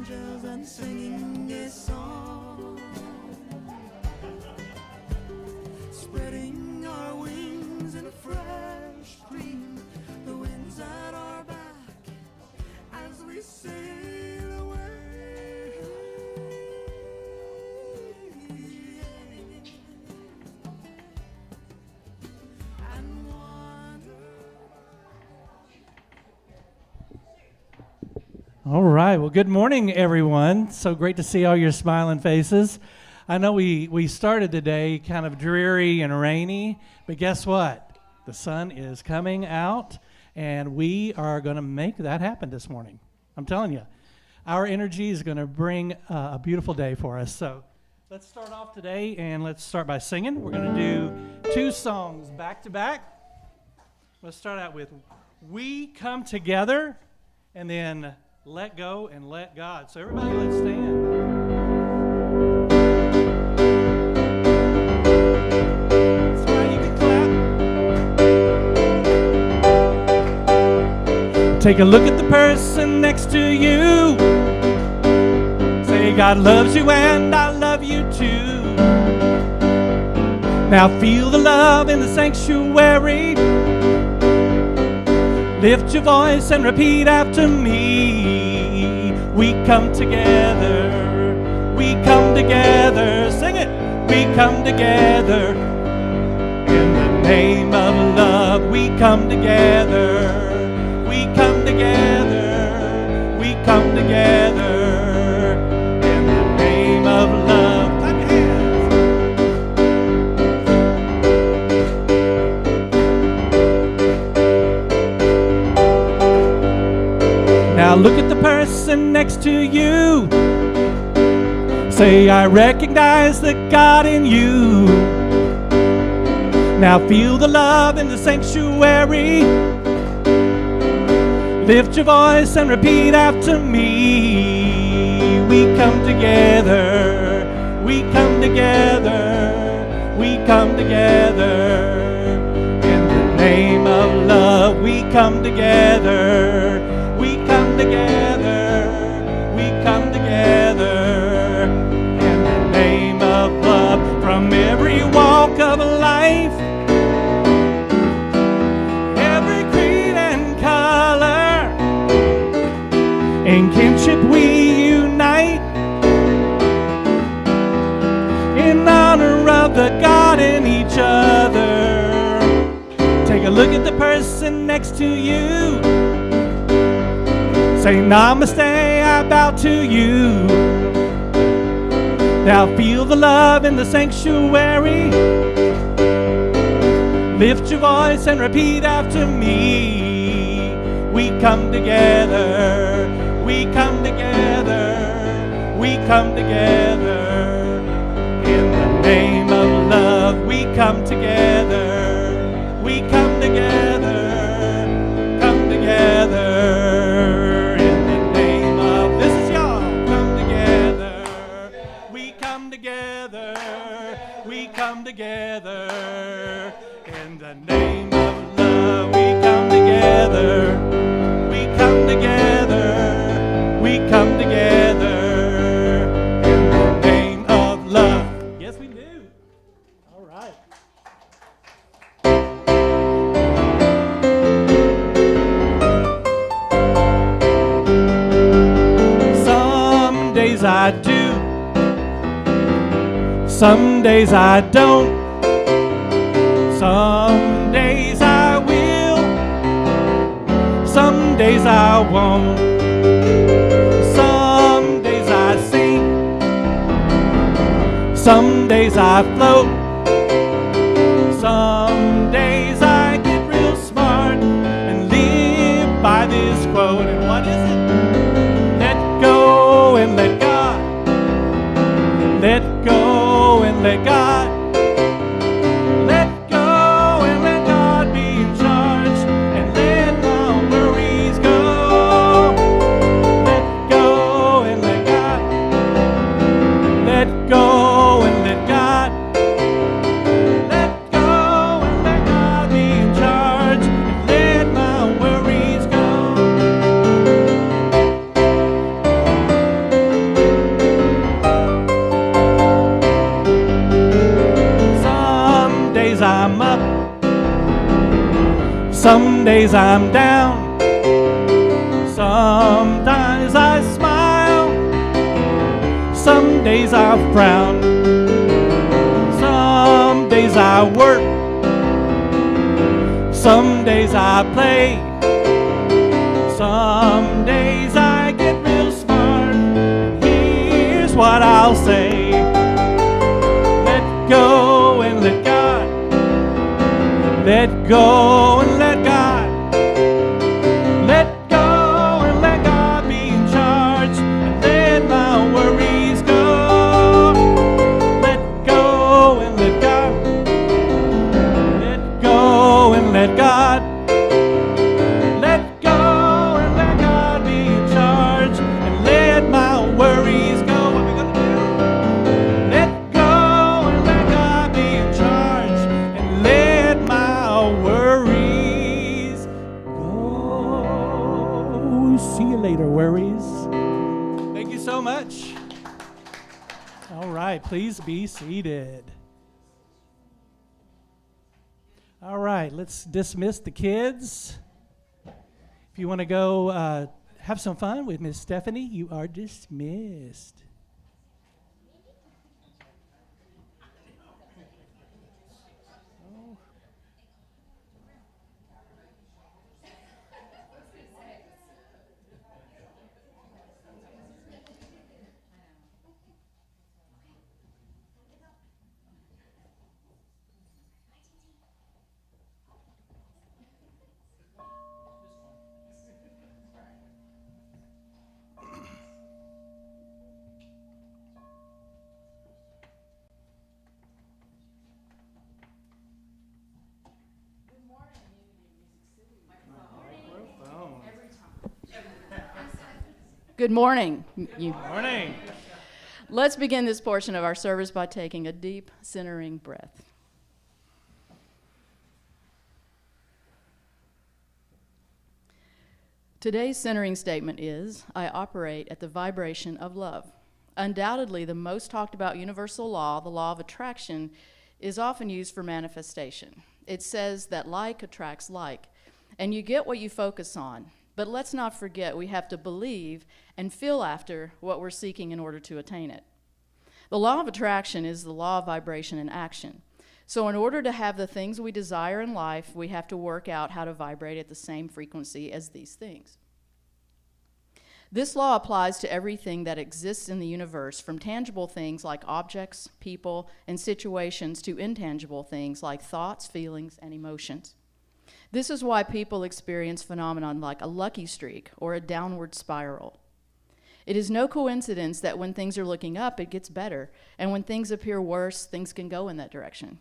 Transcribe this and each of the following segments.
angels and singing a song, spreading our wings in a fresh stream, the winds at our back as we sail away. And wander. All right. Well, good morning, everyone. So great to see all your smiling faces. I know we started today kind of dreary and rainy, but guess what? The sun is coming out, and we are going to make that happen this morning. I'm telling you, our energy is going to bring a beautiful day for us. So let's start off today, and let's start by singing. We're going to do 2 songs back to back. Let's start out with We Come Together, and then Let Go and Let God. So everybody, let's stand. That's right, you can clap. Take a look at the person next to you. Say, God loves you and I love you too. Now feel the love in the sanctuary. Lift your voice and repeat after me. We come together. We come together. Sing it. We come together. In the name of love, we come together. We come together. We come together. In the name of love. Clap your hands. Now look at the person next to you. Say, I recognize the God in you. Now feel the love in the sanctuary. Lift your voice and repeat after me. We come together. We come together. We come together. In the name of love, we come together. We come together, we come together, in the name of love, from every walk of life, every creed and color, in kinship we unite, in honor of the God in each other. Take a look at the person next to you. Say, namaste, I bow to you. Now feel the love in the sanctuary. Lift your voice and repeat after me. We come together. We come together. We come together. In the name of love, we come together. We come together. Come together. Come together in the name of love. We come together. We come together. We come together in the name of love. Yes, we do. All right. Some days I do. Some days I don't. Some days I will. Some days I won't. Some days I sing. Some days I float. Some days I get real smart and live by this quote. And what is it? Let go and let God. Let go and let God. Let go and let God be in charge, and let my worries go. Let go and let God. Let go and let God. Let go and let God be in charge, and let my worries go. days I'm down, sometimes I smile, some days I frown, some days I work, some days I play, some days I get real smart. Here's what I'll say: let go and let God. Let go and let God. Let go and let God be in charge, and let my worries go. Let go and let God. Let go and let God. Let go and let God be in charge, and let my worries go. What are we gonna do? Let go and let God be in charge, and let my worries go. See you later, worries. Thank you so much. All right, please be seated. All right, let's dismiss the kids. If you want to go have some fun with Miss Stephanie, you are dismissed. Good morning. Morning. Let's begin this portion of our service by taking a deep, centering breath. Today's centering statement is, I operate at the vibration of love. Undoubtedly, the most talked about universal law, the law of attraction, is often used for manifestation. It says that like attracts like, and you get what you focus on. But let's not forget we have to believe and feel after what we're seeking in order to attain it. The law of attraction is the law of vibration and action. So in order to have the things we desire in life, we have to work out how to vibrate at the same frequency as these things. This law applies to everything that exists in the universe, from tangible things like objects, people, and situations to intangible things like thoughts, feelings, and emotions. This is why people experience phenomenon like a lucky streak or a downward spiral. It is no coincidence that when things are looking up, it gets better, and when things appear worse, things can go in that direction.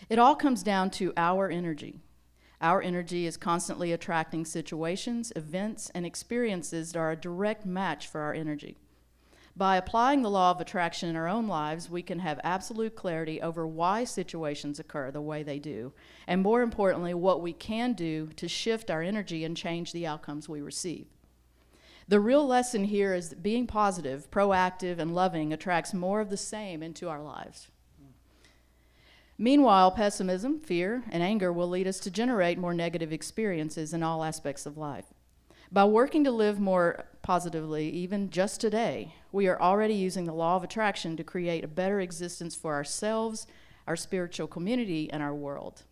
It all comes down to our energy. Our energy is constantly attracting situations, events, and experiences that are a direct match for our energy. By applying the law of attraction in our own lives, we can have absolute clarity over why situations occur the way they do, and more importantly, what we can do to shift our energy and change the outcomes we receive. The real lesson here is that being positive, proactive, and loving attracts more of the same into our lives. Meanwhile, pessimism, fear, and anger will lead us to generate more negative experiences in all aspects of life. By working to live more positively, even just today, we are already using the law of attraction to create a better existence for ourselves, our spiritual community, and our world.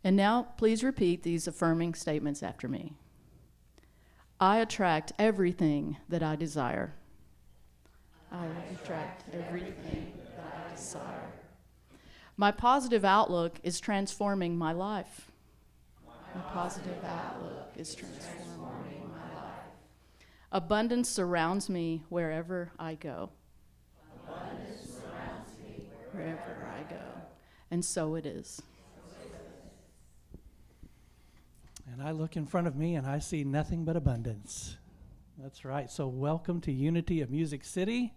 And now, please repeat these affirming statements after me. I attract everything that I desire. I attract everything that I desire. My positive outlook is transforming my life. My positive outlook is transforming my life. Abundance surrounds me wherever I go. Abundance surrounds me wherever I go. And so it is. And I look in front of me and I see nothing but abundance. That's right. So welcome to Unity of Music City.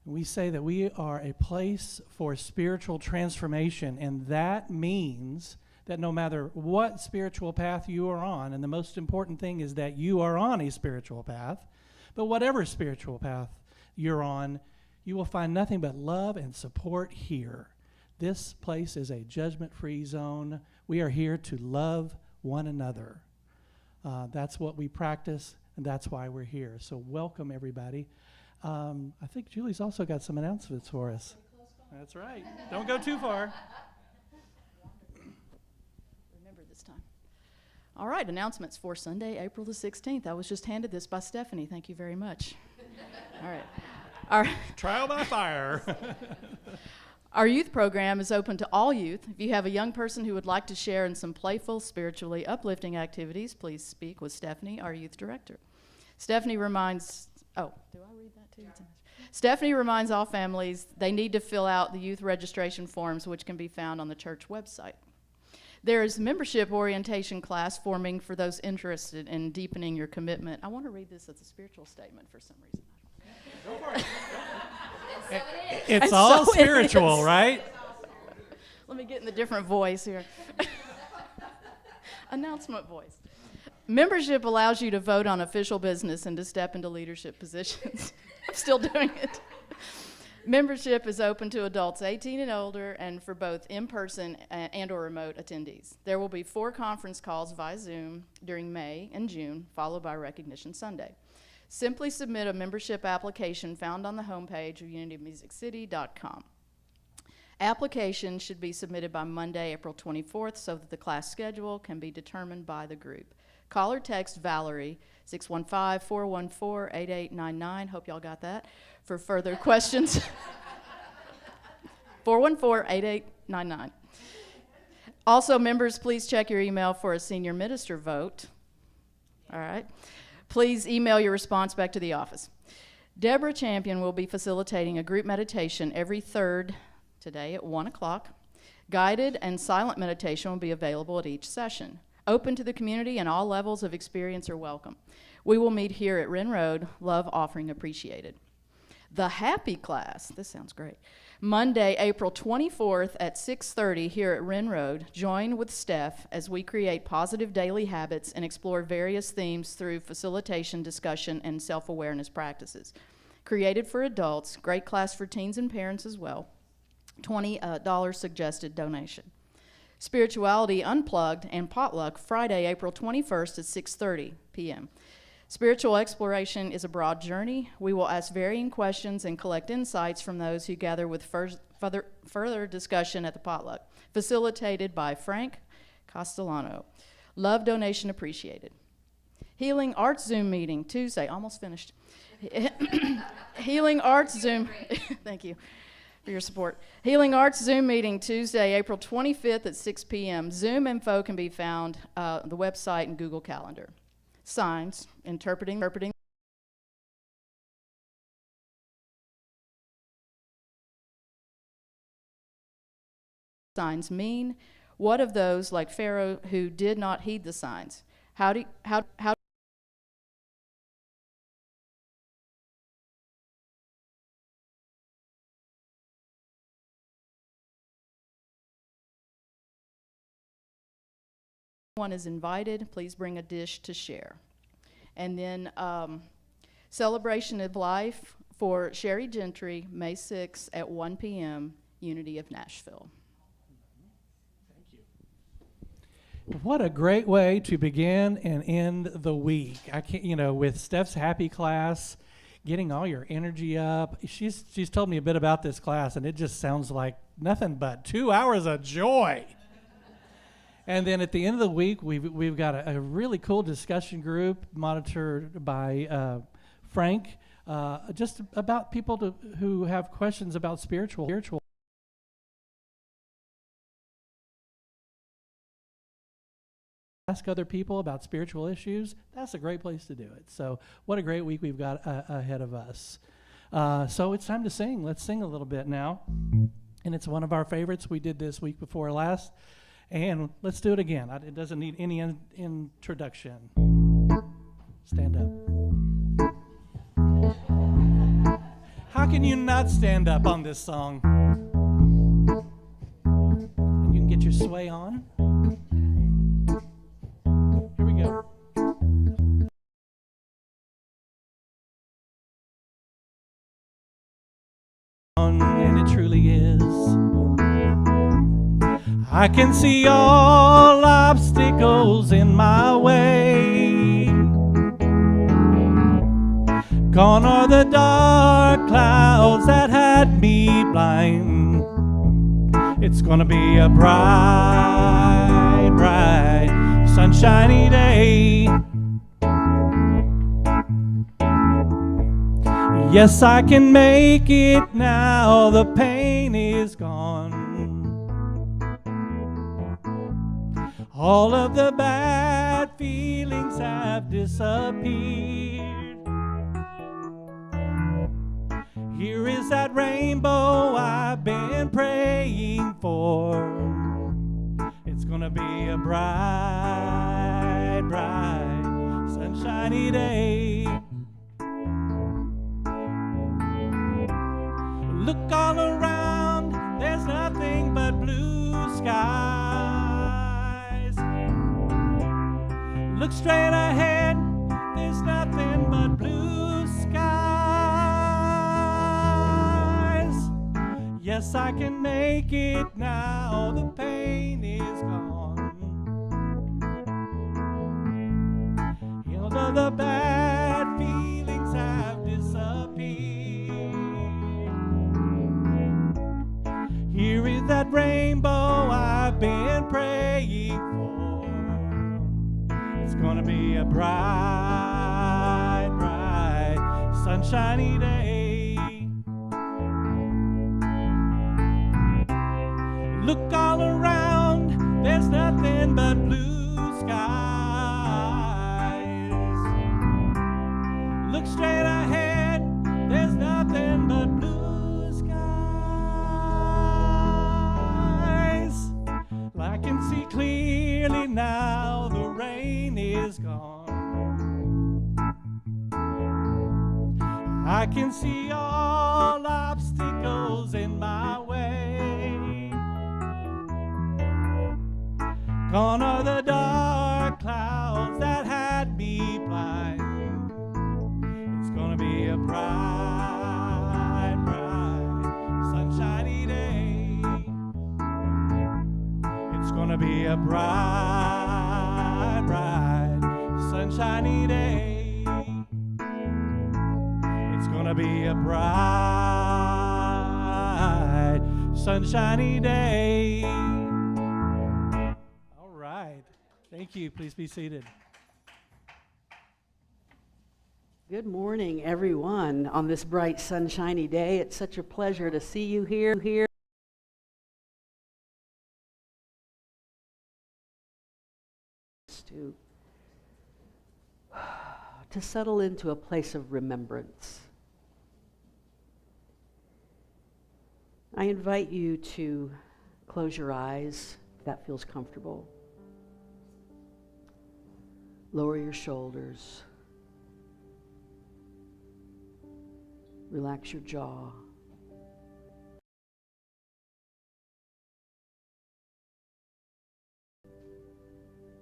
We say that we are a place for spiritual transformation, and that means that no matter what spiritual path you are on, and the most important thing is that you are on a spiritual path, but whatever spiritual path you're on, you will find nothing but love and support here. This place is a judgment-free zone. We are here to love one another. That's what we practice, and that's why we're here. So welcome, everybody. I think Julie's also got some announcements for us. That's right. Don't go too far. Remember this time. All right, announcements for Sunday, April the 16th. I was just handed this by Stephanie. Thank you very much. All right. Trial by fire. Our youth program is open to all youth. If you have a young person who would like to share in some playful, spiritually uplifting activities, please speak with Stephanie, our youth director. Stephanie reminds all families they need to fill out the youth registration forms, which can be found on the church website. There is membership orientation class forming for those interested in deepening your commitment. I want to read this as a spiritual statement for some reason. Go for it. It's all spiritual, right? Let me get in the different voice here. Announcement voice. Membership allows you to vote on official business and to step into leadership positions. I'm still doing it. Membership is open to adults 18 and older and for both in-person and or remote attendees. There will be 4 conference calls via Zoom during May and June, followed by Recognition Sunday. Simply submit a membership application found on the homepage of unitymusiccity.com. Application should be submitted by Monday, April 24th, so that the class schedule can be determined by the group. Call or text Valerie, 615-414-8899. Hope y'all got that. For further questions, 414-8899. Also, members, please check your email for a senior minister vote. All right. Please email your response back to the office. Deborah Champion will be facilitating a group meditation every third today at 1 o'clock. Guided and silent meditation will be available at each session. Open to the community and all levels of experience are welcome. We will meet here at Wren Road, love offering appreciated. The Happy Class, this sounds great. Monday, April 24th at 6:30 here at Wren Road. Join with Steph as we create positive daily habits and explore various themes through facilitation, discussion, and self-awareness practices. Created for adults, great class for teens and parents as well. $20 suggested donation. Spirituality Unplugged and Potluck, Friday, April 21st at 6:30 p.m. Spiritual exploration is a broad journey. We will ask varying questions and collect insights from those who gather with further discussion at the potluck. Facilitated by Frank Castellano. Love donation appreciated. Healing Arts Zoom meeting Tuesday, almost finished. Healing Arts Zoom, thank you for your support. Healing Arts Zoom meeting Tuesday, April 25th at 6 p.m. Zoom info can be found on the website and Google Calendar. Signs, interpreting signs mean. What of those like Pharaoh who did not heed the signs? How one is invited, please bring a dish to share. And then celebration of life for Sherry Gentry, May 6th at 1 p.m., Unity of Nashville. Thank you. What a great way to begin and end the week. I can't, with Steph's Happy Class, getting all your energy up. She's told me a bit about this class, and it just sounds like nothing but 2 hours of joy. And then at the end of the week, we've got a really cool discussion group monitored by Frank, just about people who have questions about spiritual. Ask other people about spiritual issues. That's a great place to do it. So what a great week we've got ahead of us. So it's time to sing. Let's sing a little bit now. And it's one of our favorites. We did this week before last. And let's do it again. It doesn't need any introduction. Stand up. How can you not stand up on this song? And you can get your sway on. and it truly is. I can see all obstacles in my way. Gone are the dark clouds that had me blind. It's gonna be a bright, bright, sunshiny day. Yes, I can make it now, the pain is gone. All of the bad feelings have disappeared. Here is that rainbow I've been praying for. It's gonna be a bright, bright, sunshiny day. Look all around, there's nothing but blue skies. Look straight ahead, there's nothing but blue skies. Yes, I can make it now, the pain is gone. All of the bad feelings have disappeared. Here is that rainbow I've been praying for. It's gonna be a bright, bright, sunshiny day. Look all around, there's nothing but blue skies. Look straight ahead, there's nothing but blue skies. I can see clearly now, the rain is gone. I can see all obstacles in my way. Gone are the dark clouds that had me blind. It's gonna be a bright, bright, sunshiny day. It's gonna be a bright, bright, sunshiny day. It's gonna be a bright, sunshiny day. All right. Thank you. Please be seated. Good morning, everyone, on this bright, sunshiny day. It's such a pleasure to see you here. To settle into a place of remembrance. I invite you to close your eyes, if that feels comfortable. Lower your shoulders. Relax your jaw.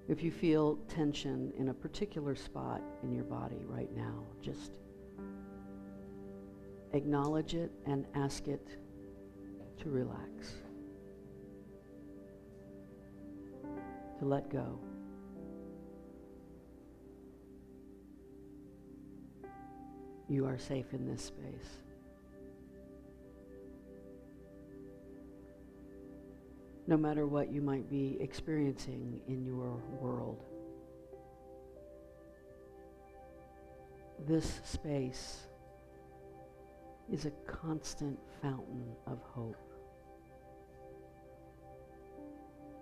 If you feel tension in a particular spot in your body right now, just acknowledge it and ask it to relax, to let go. You are safe in this space. No matter what you might be experiencing in your world, this space is a constant fountain of hope,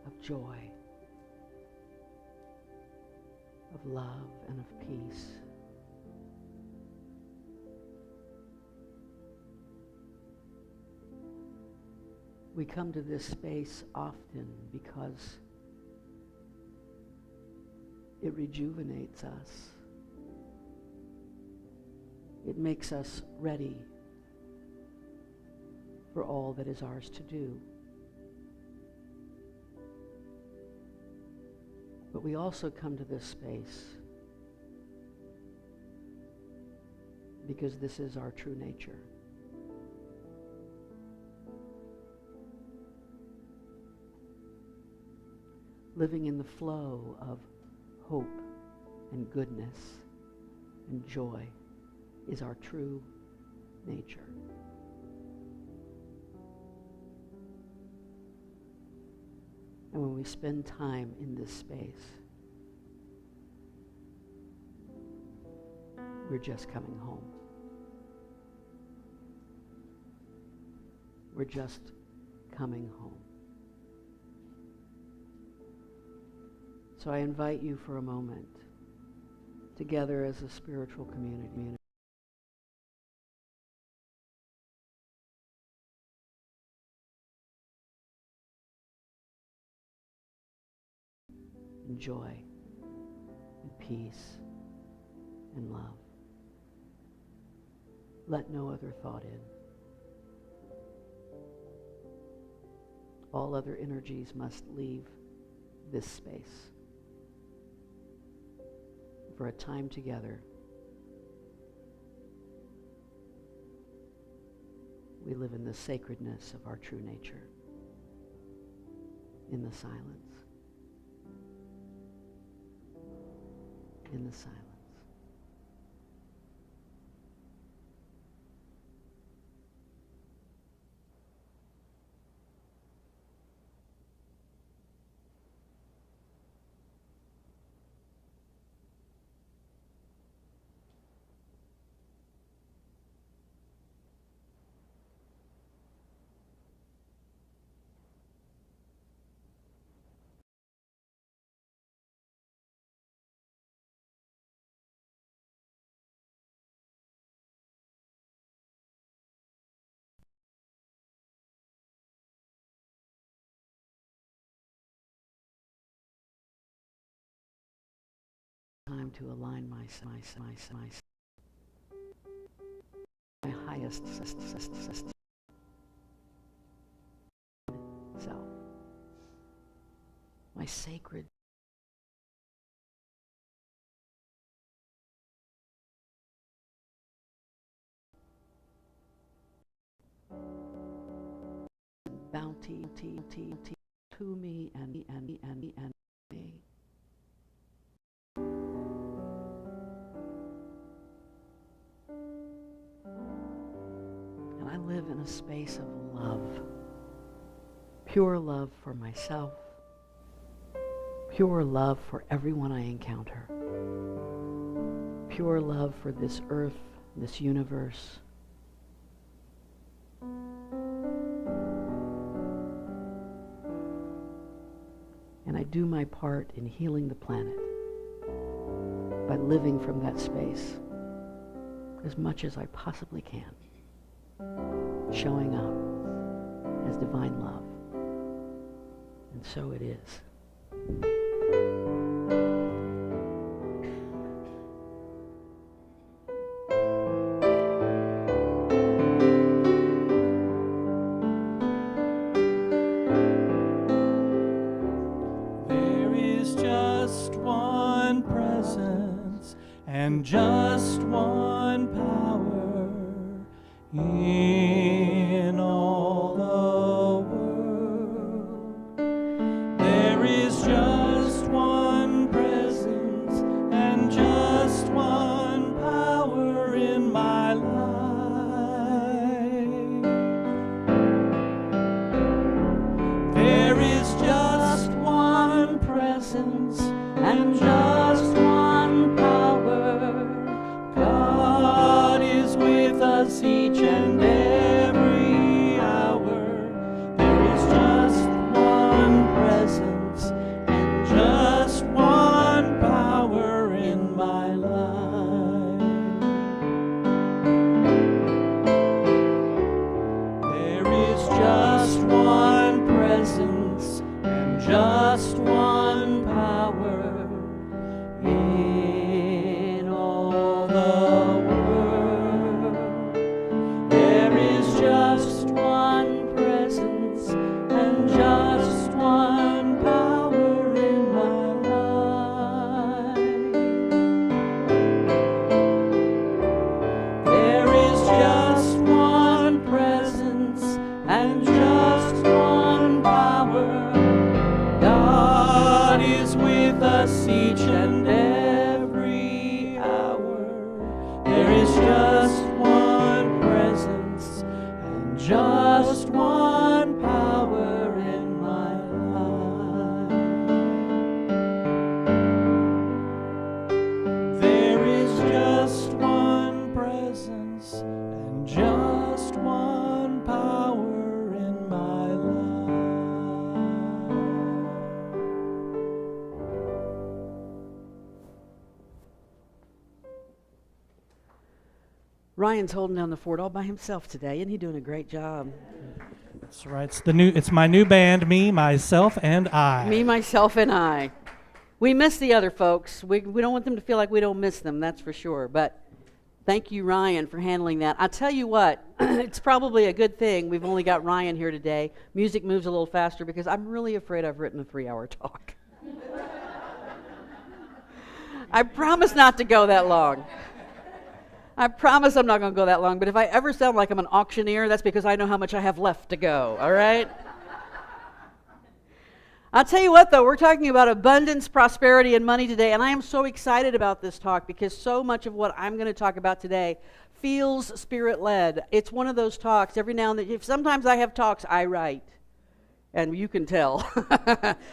of joy, of love, and of peace. We come to this space often because it rejuvenates us. It makes us ready for all that is ours to do. But we also come to this space because this is our true nature. living in the flow of hope and goodness and joy is our true nature. And when we spend time in this space, we're just coming home. We're just coming home. So I invite you for a moment, together as a spiritual community. And joy, and peace, and love. Let no other thought in. All other energies must leave this space for a time together. We live in the sacredness of our true nature, in the silence. In the silence. Time to align my highest self, my sacred bounty to me and me. And I live in a space of love, pure love for myself, pure love for everyone I encounter, pure love for this earth, this universe. And I do my part in healing the planet by living from that space as much as I possibly can, showing up as divine love. And so it is. There is just one presence and just one power in all the world. There is just one presence and just one power in my life. There is just one presence and just one power. God is with us each and every hour. There is just one presence and just one power in my life. There is just one presence and just one power in all the world. There Ryan's holding down the fort all by himself today, and he's doing a great job. That's right. It's my new band, Me, Myself, and I. Me, myself, and I. We miss the other folks. We don't want them to feel like we don't miss them, that's for sure. But thank you, Ryan, for handling that. I'll tell you what, it's probably a good thing we've only got Ryan here today. Music moves a little faster because I'm really afraid I've written a 3-hour talk. I promise not to go that long. I promise I'm not going to go that long, but if I ever sound like I'm an auctioneer, that's because I know how much I have left to go, all right? I'll tell you what, though, we're talking about abundance, prosperity, and money today, and I am so excited about this talk because so much of what I'm going to talk about today feels Spirit-led. It's one of those talks, every now and then, sometimes I have talks I write, and you can tell.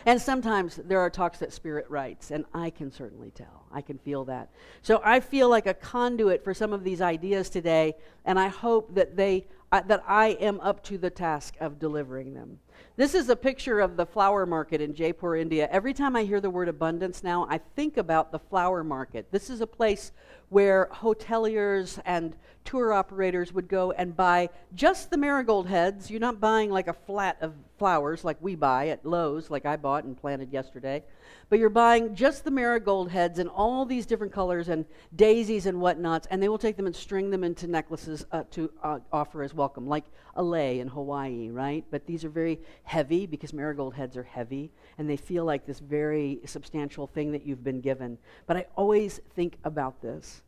And sometimes there are talks that Spirit writes, and I can certainly tell. I can feel that. So I feel like a conduit for some of these ideas today, and I hope that that I am up to the task of delivering them. This is a picture of the flower market in Jaipur, India. Every time I hear the word abundance now, I think about the flower market. This is a place where hoteliers and tour operators would go and buy just the marigold heads. You're not buying like a flat of flowers like we buy at Lowe's, like I bought and planted yesterday. But you're buying just the marigold heads in all these different colors and daisies and whatnots, and they will take them and string them into necklaces to offer as welcome, like a lei in Hawaii, right? But these are very heavy because marigold heads are heavy, and they feel like this very substantial thing that you've been given. But I always think about this.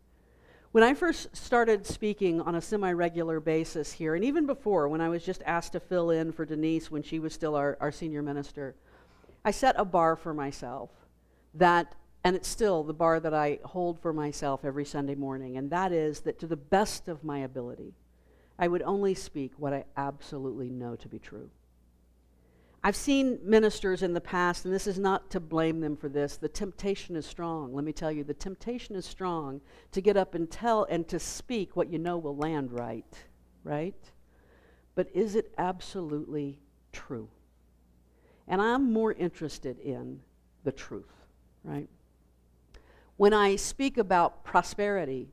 When I first started speaking on a semi-regular basis here, and even before, when I was just asked to fill in for Denise when she was still our senior minister, I set a bar for myself that, and it's still the bar that I hold for myself every Sunday morning, and that is that to the best of my ability, I would only speak what I absolutely know to be true. I've seen ministers in the past, and this is not to blame them for this, the temptation is strong. Let me tell you, the temptation is strong to get up and tell and to speak what you know will land right? But is it absolutely true? And I'm more interested in the truth, right? When I speak about prosperity,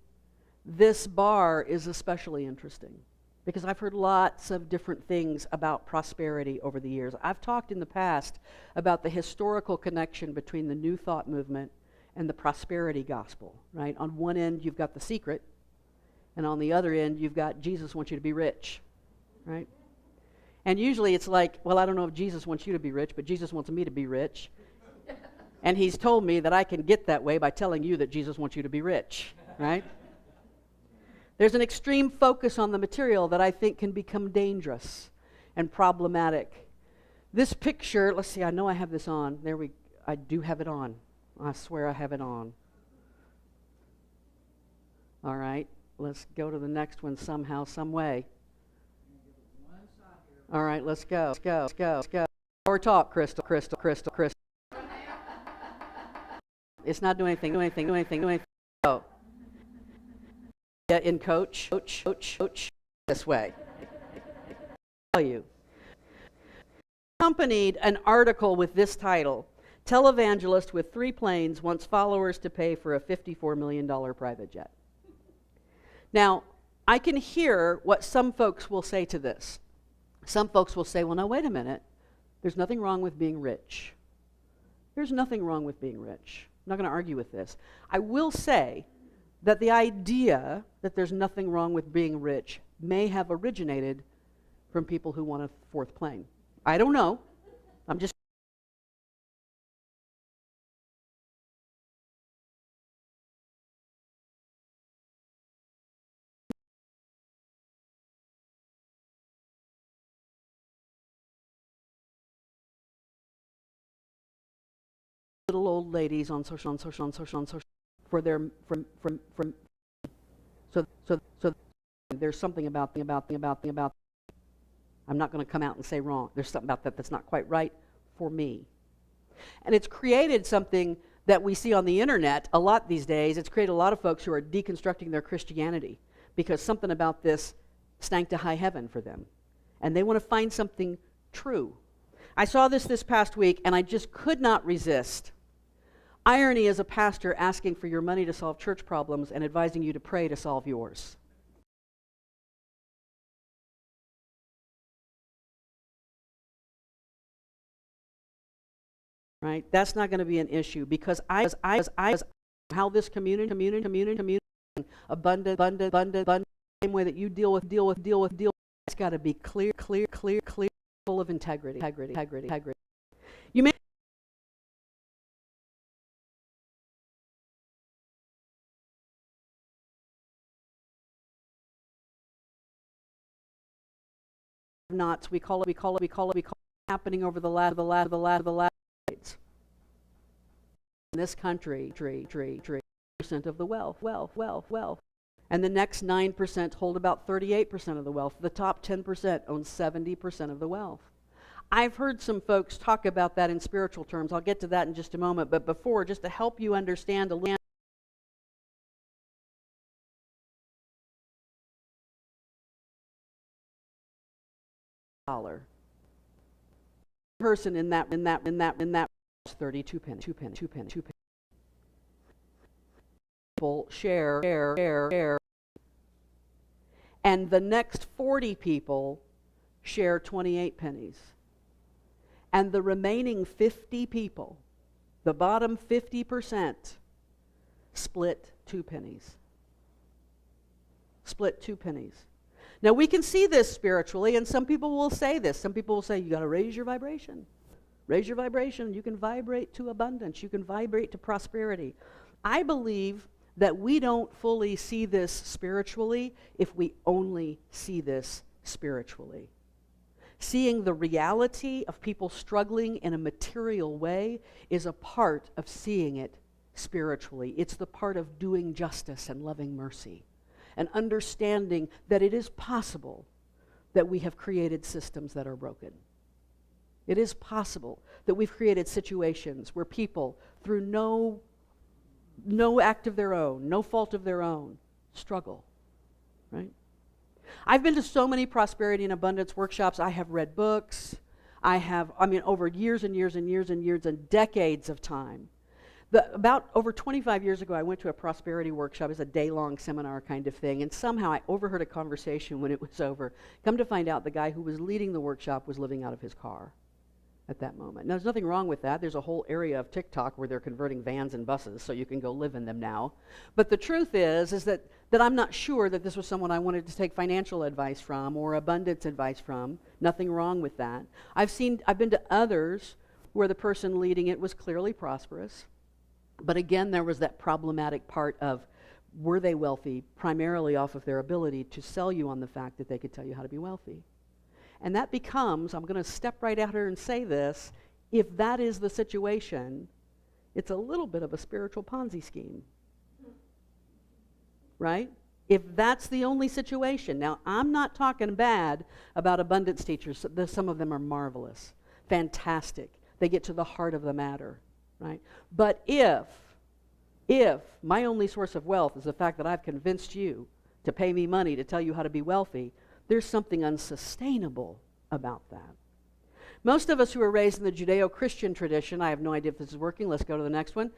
this bar is especially interesting because I've heard lots of different things about prosperity over the years. I've talked in the past about the historical connection between the New Thought movement and the prosperity gospel, right? On one end, you've got The Secret, and on the other end, you've got Jesus wants you to be rich, right? And usually it's like, well, I don't know if Jesus wants you to be rich, but Jesus wants me to be rich. And he's told me that I can get that way by telling you that Jesus wants you to be rich, right? There's an extreme focus on the material that I think can become dangerous and problematic. This picture, let's see, I know I have this on. I do have it on. I swear I have it on. All right, let's go to the next one somehow, some way. All right, let's go. Power talk, Crystal. It's not doing anything. Oh. In coach, this way. I'll tell you. Accompanied an article with this title, Televangelist with 3 planes wants followers to pay for a $54 million private jet. Now, I can hear what some folks will say to this. Some folks will say, well, no, wait a minute. There's nothing wrong with being rich. There's nothing wrong with being rich. I'm not going to argue with this. I will say that the idea that there's nothing wrong with being rich may have originated from people who want a 4th plane. I don't know. I'm just little old ladies on social for their from so there's something about I'm not going to come out and say wrong. There's something about that that's not quite right for me. And it's created something that we see on the internet a lot these days. It's created a lot of folks who are deconstructing their Christianity because something about this stank to high heaven for them. And they want to find something true. I saw this past week and I just could not resist. Irony as a pastor asking for your money to solve church problems and advising you to pray to solve yours. right? That's not going to be an issue because how this community, abundant, same way that you deal with, it's got to be clear, full of integrity. You may knots. We call it happening over the last in this country, 3% of the wealth. And the next 9% hold about 38% of the wealth. The top 10% own 70% of the wealth. I've heard some folks talk about that in spiritual terms. I'll get to that in just a moment. But before, just to help you understand a little, dollar person in that 32 pennies. People share, and the next 40 people share 28 pennies. And the remaining 50 people, the bottom 50%, split 2 pennies. Split 2 pennies. Now we can see this spiritually, and some people will say this. Some people will say, you got to raise your vibration. Raise your vibration. You can vibrate to abundance. You can vibrate to prosperity. I believe that we don't fully see this spiritually if we only see this spiritually. Seeing the reality of people struggling in a material way is a part of seeing it spiritually. It's the part of doing justice and loving mercy and understanding that it is possible that we have created systems that are broken. It is possible that we've created situations where people, through no act of their own, no fault of their own, struggle, right? I've been to so many prosperity and abundance workshops. I have read books. Over years and decades of time. About over 25 years ago, I went to a prosperity workshop. It was a day-long seminar kind of thing, and somehow I overheard a conversation when it was over. Come to find out, the guy who was leading the workshop was living out of his car at that moment. Now, there's nothing wrong with that. There's a whole area of TikTok where they're converting vans and buses so you can go live in them now. But the truth is that I'm not sure that this was someone I wanted to take financial advice from or abundance advice from. Nothing wrong with that. I've been to others where the person leading it was clearly prosperous. But again, there was that problematic part of, were they wealthy primarily off of their ability to sell you on the fact that they could tell you how to be wealthy? And that becomes, I'm going to step right out here and say this, if that is the situation, it's a little bit of a spiritual Ponzi scheme. Right? If that's the only situation. Now, I'm not talking bad about abundance teachers. Some of them are marvelous, fantastic. They get to the heart of the matter. Right? But if my only source of wealth is the fact that I've convinced you to pay me money to tell you how to be wealthy, there's something unsustainable about that. Most of us who are raised in the Judeo-Christian tradition, I have no idea if this is working, let's go to the next one.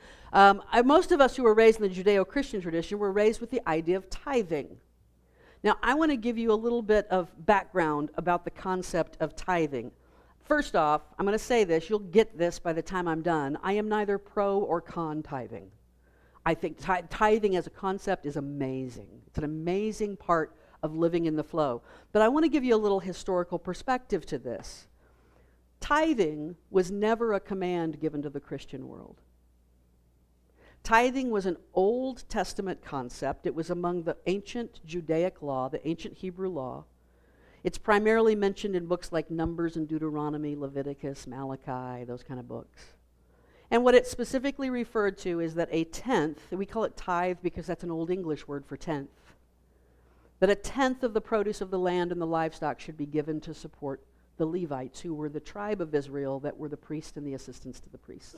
Most of us who were raised in the Judeo-Christian tradition were raised with the idea of tithing. Now, I want to give you a little bit of background about the concept of tithing. First off, I'm going to say this, you'll get this by the time I'm done. I am neither pro or con tithing. I think tithing as a concept is amazing. It's an amazing part of living in the flow. But I want to give you a little historical perspective to this. Tithing was never a command given to the Christian world. Tithing was an Old Testament concept. It was among the ancient Judaic law, the ancient Hebrew law. It's primarily mentioned in books like Numbers and Deuteronomy, Leviticus, Malachi, those kind of books. And what it specifically referred to is that a tenth, we call it tithe because that's an Old English word for tenth, that a tenth of the produce of the land and the livestock should be given to support the Levites, who were the tribe of Israel that were the priests and the assistants to the priests.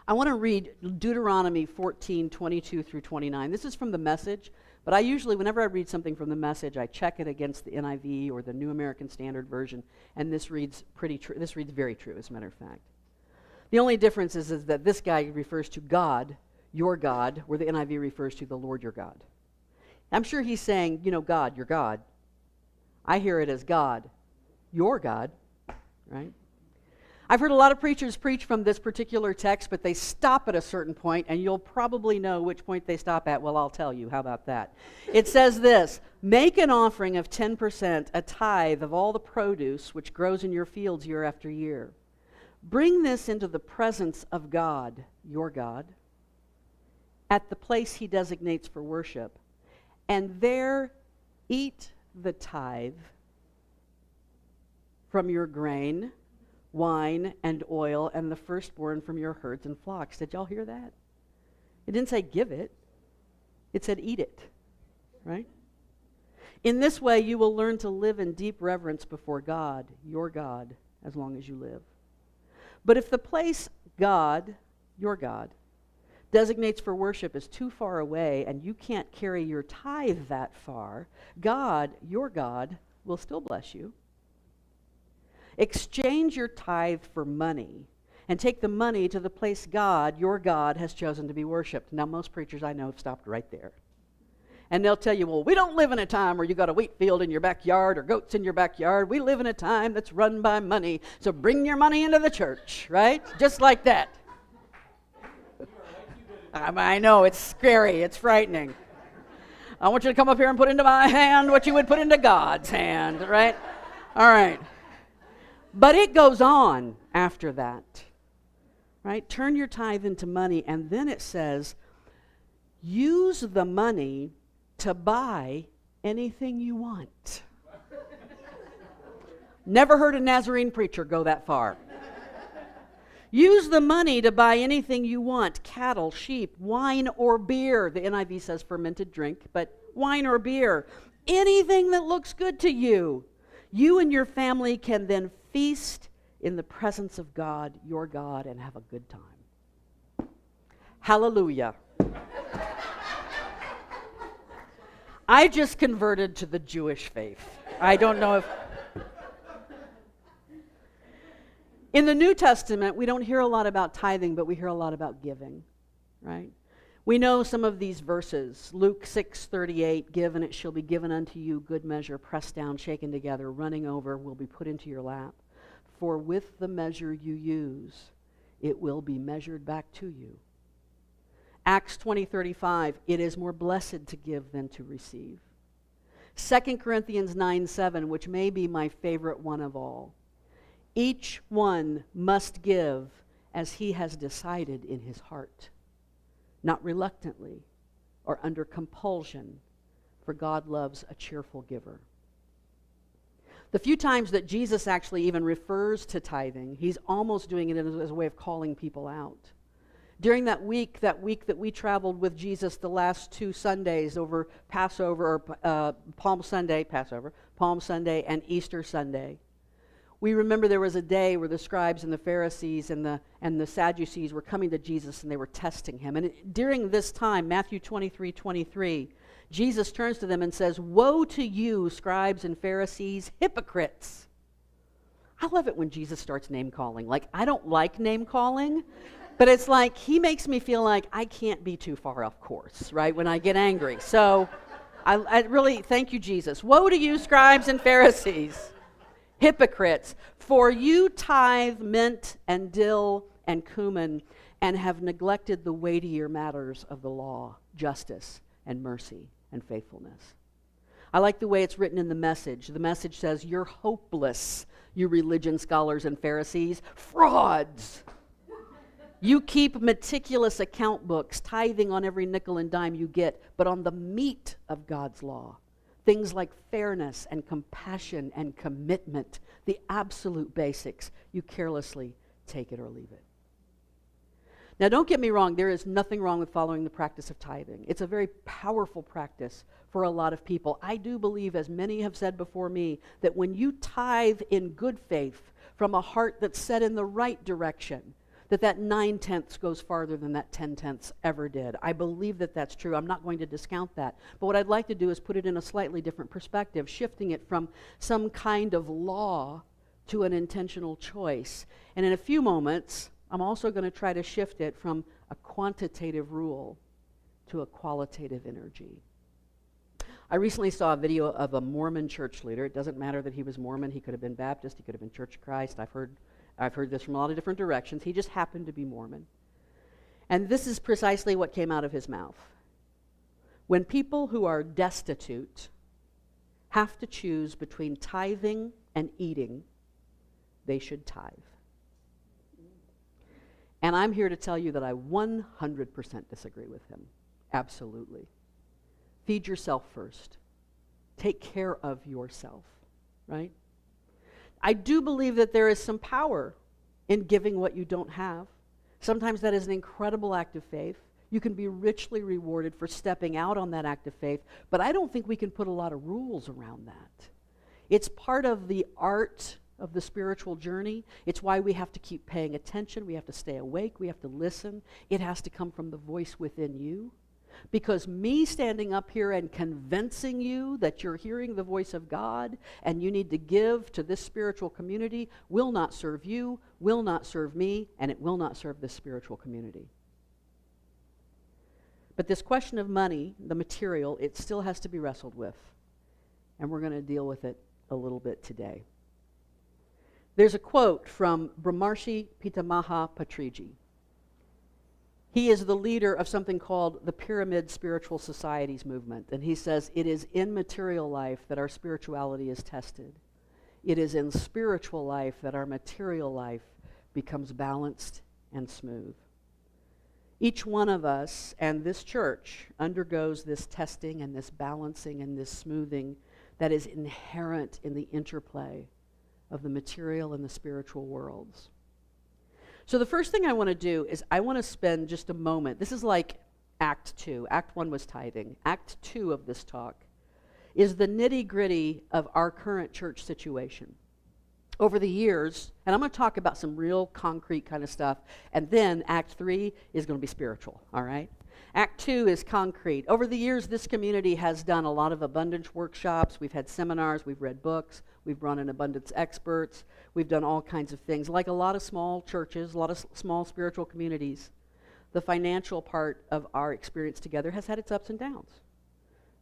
I want to read Deuteronomy 14:22 through 29. This is from the Message. But I usually, whenever I read something from the Message, I check it against the NIV or the New American Standard Version, and this reads pretty true. This reads very true, as a matter of fact. The only difference is that this guy refers to God, your God, where the NIV refers to the Lord your God. I'm sure he's saying, God, your God. I hear it as God, your God, right? I've heard a lot of preachers preach from this particular text, but they stop at a certain point, and you'll probably know which point they stop at. Well, I'll tell you. How about that? It says this, make an offering of 10%, a tithe of all the produce which grows in your fields year after year. Bring this into the presence of God, your God, at the place he designates for worship, and there eat the tithe from your grain, wine, and oil, and the firstborn from your herds and flocks. Did y'all hear that? It didn't say give it. It said eat it, right? In this way, you will learn to live in deep reverence before God, your God, as long as you live. But if the place God, your God, designates for worship is too far away and you can't carry your tithe that far, God, your God, will still bless you. Exchange your tithe for money and take the money to the place God, your God, has chosen to be worshiped. Now, most preachers I know have stopped right there. And they'll tell you, well, we don't live in a time where you got a wheat field in your backyard or goats in your backyard. We live in a time that's run by money. So bring your money into the church, right? Just like that. I know, it's scary. It's frightening. I want you to come up here and put into my hand what you would put into God's hand, right? All right. But it goes on after that, right? Turn your tithe into money, and then it says, use the money to buy anything you want. Never heard a Nazarene preacher go that far. Use the money to buy anything you want, cattle, sheep, wine, or beer. The NIV says fermented drink, but wine or beer. Anything that looks good to you. You and your family can then feast in the presence of God, your God, and have a good time. Hallelujah. I just converted to the Jewish faith. I don't know if... In the New Testament, we don't hear a lot about tithing, but we hear a lot about giving, right? We know some of these verses. Luke 6:38, give and it shall be given unto you, good measure, pressed down, shaken together, running over, will be put into your lap. For with the measure you use, it will be measured back to you. Acts 20:35, it is more blessed to give than to receive. 2 Corinthians 9:7, which may be my favorite one of all. Each one must give as he has decided in his heart, not reluctantly or under compulsion, for God loves a cheerful giver. The few times that Jesus actually even refers to tithing, he's almost doing it as a way of calling people out. During that week that we traveled with Jesus the last 2 Sundays over Passover, or Palm Sunday, and Easter Sunday, we remember there was a day where the scribes and the Pharisees and the Sadducees were coming to Jesus and they were testing him. And during this time, Matthew 23:23, Jesus turns to them and says, woe to you, scribes and Pharisees, hypocrites. I love it when Jesus starts name calling. Like, I don't like name calling, but it's like he makes me feel like I can't be too far off course, right, when I get angry. So I really, thank you, Jesus. Woe to you, scribes and Pharisees, hypocrites, for you tithe mint and dill and cumin and have neglected the weightier matters of the law, justice and mercy and faithfulness. I like the way it's written in the Message. The Message says, you're hopeless, you religion scholars and Pharisees, frauds. You keep meticulous account books, tithing on every nickel and dime you get, but on the meat of God's law, things like fairness and compassion and commitment, the absolute basics, you carelessly take it or leave it. Now, don't get me wrong, there is nothing wrong with following the practice of tithing. It's a very powerful practice for a lot of people. I do believe, as many have said before me, that when you tithe in good faith from a heart that's set in the right direction, that 9/10 goes farther than that 10/10 ever did. I believe that that's true. I'm not going to discount that. But what I'd like to do is put it in a slightly different perspective, shifting it from some kind of law to an intentional choice. And in a few moments, I'm also going to try to shift it from a quantitative rule to a qualitative energy. I recently saw a video of a Mormon church leader. It doesn't matter that he was Mormon. He could have been Baptist. He could have been Church of Christ. I've heard I've heard this from a lot of different directions. He just happened to be Mormon. And this is precisely what came out of his mouth. When people who are destitute have to choose between tithing and eating, they should tithe. And I'm here to tell you that I 100% disagree with him. Absolutely. Feed yourself first. Take care of yourself, right? I do believe that there is some power in giving what you don't have. Sometimes that is an incredible act of faith. You can be richly rewarded for stepping out on that act of faith, but I don't think we can put a lot of rules around that. It's part of the art of the spiritual journey. It's why we have to keep paying attention. We have to stay awake. We have to listen. It has to come from the voice within you. Because me standing up here and convincing you that you're hearing the voice of God and you need to give to this spiritual community will not serve you, will not serve me, and it will not serve this spiritual community. But this question of money, the material, it still has to be wrestled with. And we're going to deal with it a little bit today. There's a quote from Brahmarshi Pitamaha Patriji. He is the leader of something called the Pyramid Spiritual Societies movement. And he says, it is in material life that our spirituality is tested. It is in spiritual life that our material life becomes balanced and smooth. Each one of us and this church undergoes this testing and this balancing and this smoothing that is inherent in the interplay of the material and the spiritual worlds. So the first thing I want to do is I want to spend just a moment. This is like Act 2. Act 1 was tithing. Act 2 of this talk is the nitty-gritty of our current church situation. Over the years, and I'm going to talk about some real concrete kind of stuff, and then Act 3 is going to be spiritual, all right? Act 2 is concrete. Over the years, this community has done a lot of abundance workshops. We've had seminars. We've read books. We've brought in abundance experts. We've done all kinds of things. Like a lot of small churches, a lot of small spiritual communities, the financial part of our experience together has had its ups and downs,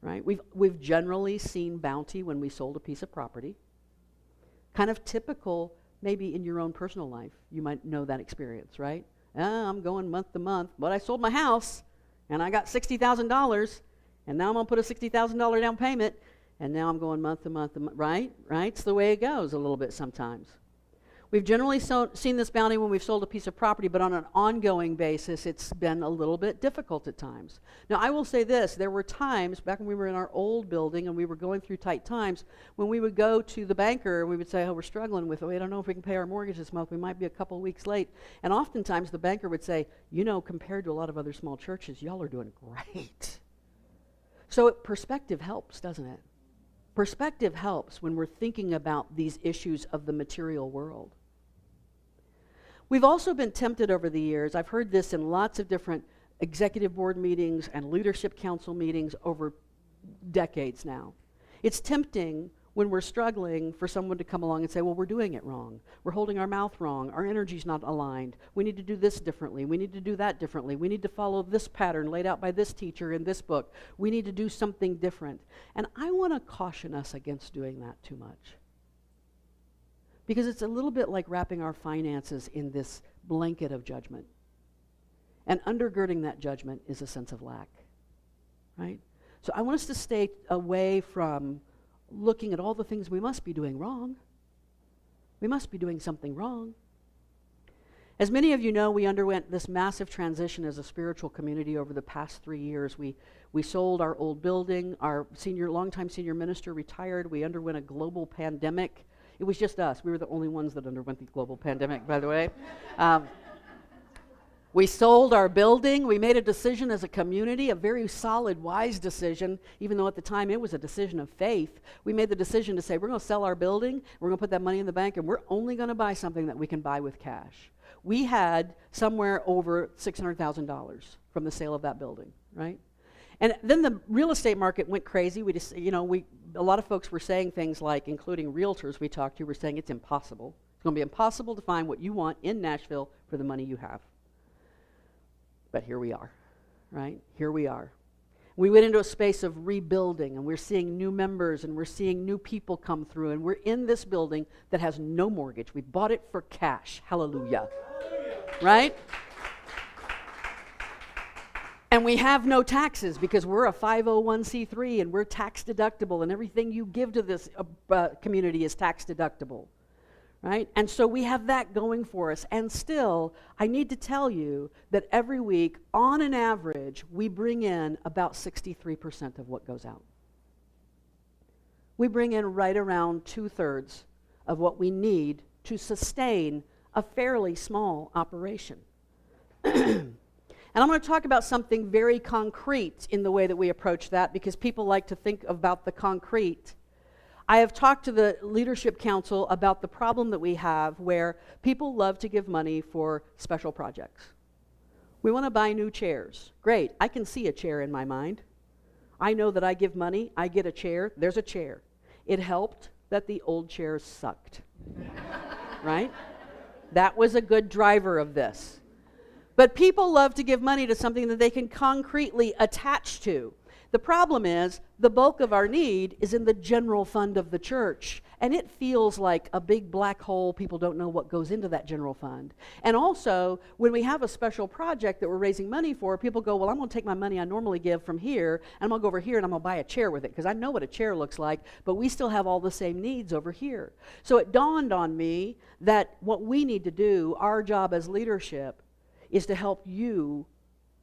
right? We've generally seen bounty when we sold a piece of property. Kind of typical, maybe in your own personal life. You might know that experience, right? I'm going month to month, but I sold my house, and I got $60,000, and now I'm going to put a $60,000 down payment, and now I'm going month to month, right? Right? It's the way it goes a little bit sometimes. We've generally seen this bounty when we've sold a piece of property, but on an ongoing basis, it's been a little bit difficult at times. Now, I will say this. There were times, back when we were in our old building and we were going through tight times, when we would go to the banker and we would say, oh, we're struggling with, I don't know if we can pay our mortgage this month. We might be a couple weeks late. And oftentimes the banker would say, you know, compared to a lot of other small churches, y'all are doing great. So perspective helps, doesn't it? Perspective helps when we're thinking about these issues of the material world. We've also been tempted over the years, I've heard this in lots of different executive board meetings and leadership council meetings over decades now. It's tempting when we're struggling for someone to come along and say, well, we're doing it wrong. We're holding our mouth wrong. Our energy's not aligned. We need to do this differently. We need to do that differently. We need to follow this pattern laid out by this teacher in this book. We need to do something different. And I want to caution us against doing that too much. Because it's a little bit like wrapping our finances in this blanket of judgment. And undergirding that judgment is a sense of lack, right? So I want us to stay away from looking at all the things we must be doing wrong. We must be doing something wrong. As many of you know, we underwent this massive transition as a spiritual community over the past 3 years. We sold our old building. Our longtime senior minister retired. We underwent a global pandemic. It was just us. We were the only ones that underwent the global pandemic, by the way. We sold our building. We made a decision as a community, a very solid, wise decision, even though at the time it was a decision of faith. We made the decision to say, we're going to sell our building, we're going to put that money in the bank, and we're only going to buy something that we can buy with cash. We had somewhere over $600,000 from the sale of that building, right? And then the real estate market went crazy. We just, a lot of folks were saying things like, including realtors we talked to, were saying it's impossible. It's going to be impossible to find what you want in Nashville for the money you have. But here we are, right? Here we are. We went into a space of rebuilding, and we're seeing new members, and we're seeing new people come through, and we're in this building that has no mortgage. We bought it for cash. Hallelujah. Right? And we have no taxes because we're a 501c3 and we're tax deductible, and everything you give to this community is tax deductible. Right? And so we have that going for us. And still, I need to tell you that every week, on an average, we bring in about 63% of what goes out. We bring in right around 2/3 of what we need to sustain a fairly small operation. And I'm going to talk about something very concrete in the way that we approach that, because people like to think about the concrete. I have talked to the Leadership Council about the problem that we have where people love to give money for special projects. We want to buy new chairs. Great, I can see a chair in my mind. I know that I give money, I get a chair, there's a chair. It helped that the old chairs sucked, right? That was a good driver of this. But people love to give money to something that they can concretely attach to. The problem is, the bulk of our need is in the general fund of the church, and it feels like a big black hole. People don't know what goes into that general fund. And also, when we have a special project that we're raising money for, people go, well, I'm going to take my money I normally give from here, and I'm going to go over here and I'm going to buy a chair with it, because I know what a chair looks like, but we still have all the same needs over here. So it dawned on me that what we need to do, our job as leadership, is to help you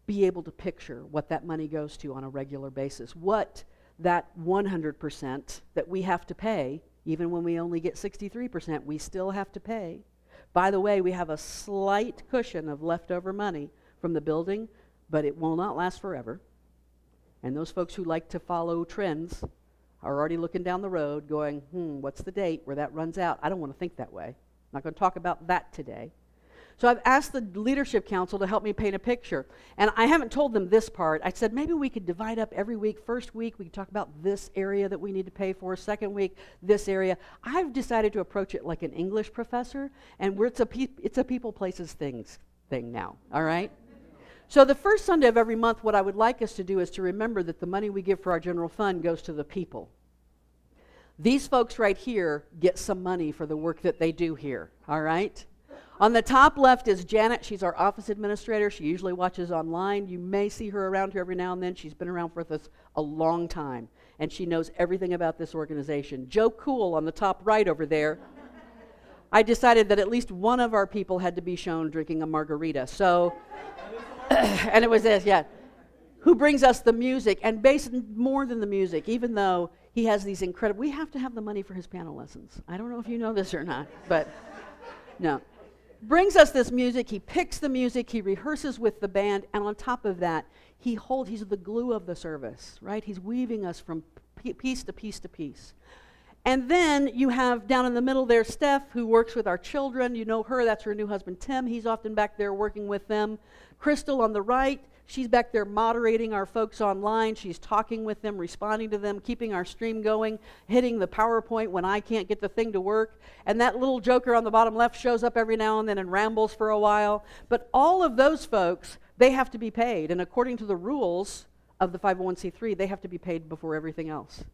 be able to picture what that money goes to on a regular basis, what that 100% that we have to pay, even when we only get 63%, we still have to pay. By the way, we have a slight cushion of leftover money from the building, but it will not last forever. And those folks who like to follow trends are already looking down the road going, what's the date where that runs out? I don't want to think that way. I'm not going to talk about that today. So I've asked the Leadership Council to help me paint a picture. And I haven't told them this part. I said maybe we could divide up every week. First week, we could talk about this area that we need to pay for. Second week, this area. I've decided to approach it like an English professor, and it's a people, places, things thing now, all right? So the first Sunday of every month, what I would like us to do is to remember that the money we give for our general fund goes to the people. These folks right here get some money for the work that they do here, all right? On the top left is Janet. She's our office administrator. She usually watches online. You may see her around here every now and then. She's been around with us a long time, and she knows everything about this organization. Joe Cool on the top right over there. I decided that at least one of our people had to be shown drinking a margarita. So, and it was this, yeah. Who brings us the music, and basically more than the music, even though he has these incredible, we have to have the money for his piano lessons. I don't know if you know this or not, but no. Brings us this music, he picks the music, he rehearses with the band, and on top of that, he's the glue of the service, right? He's weaving us from piece to piece to piece. And then you have down in the middle there Steph, who works with our children. You know her, that's her new husband Tim. He's often back there working with them. Crystal on the right, she's back there moderating our folks online. She's talking with them, responding to them, keeping our stream going, hitting the PowerPoint when I can't get the thing to work. And that little joker on the bottom left shows up every now and then and rambles for a while. But all of those folks, they have to be paid. And according to the rules of the 501c3, they have to be paid before everything else.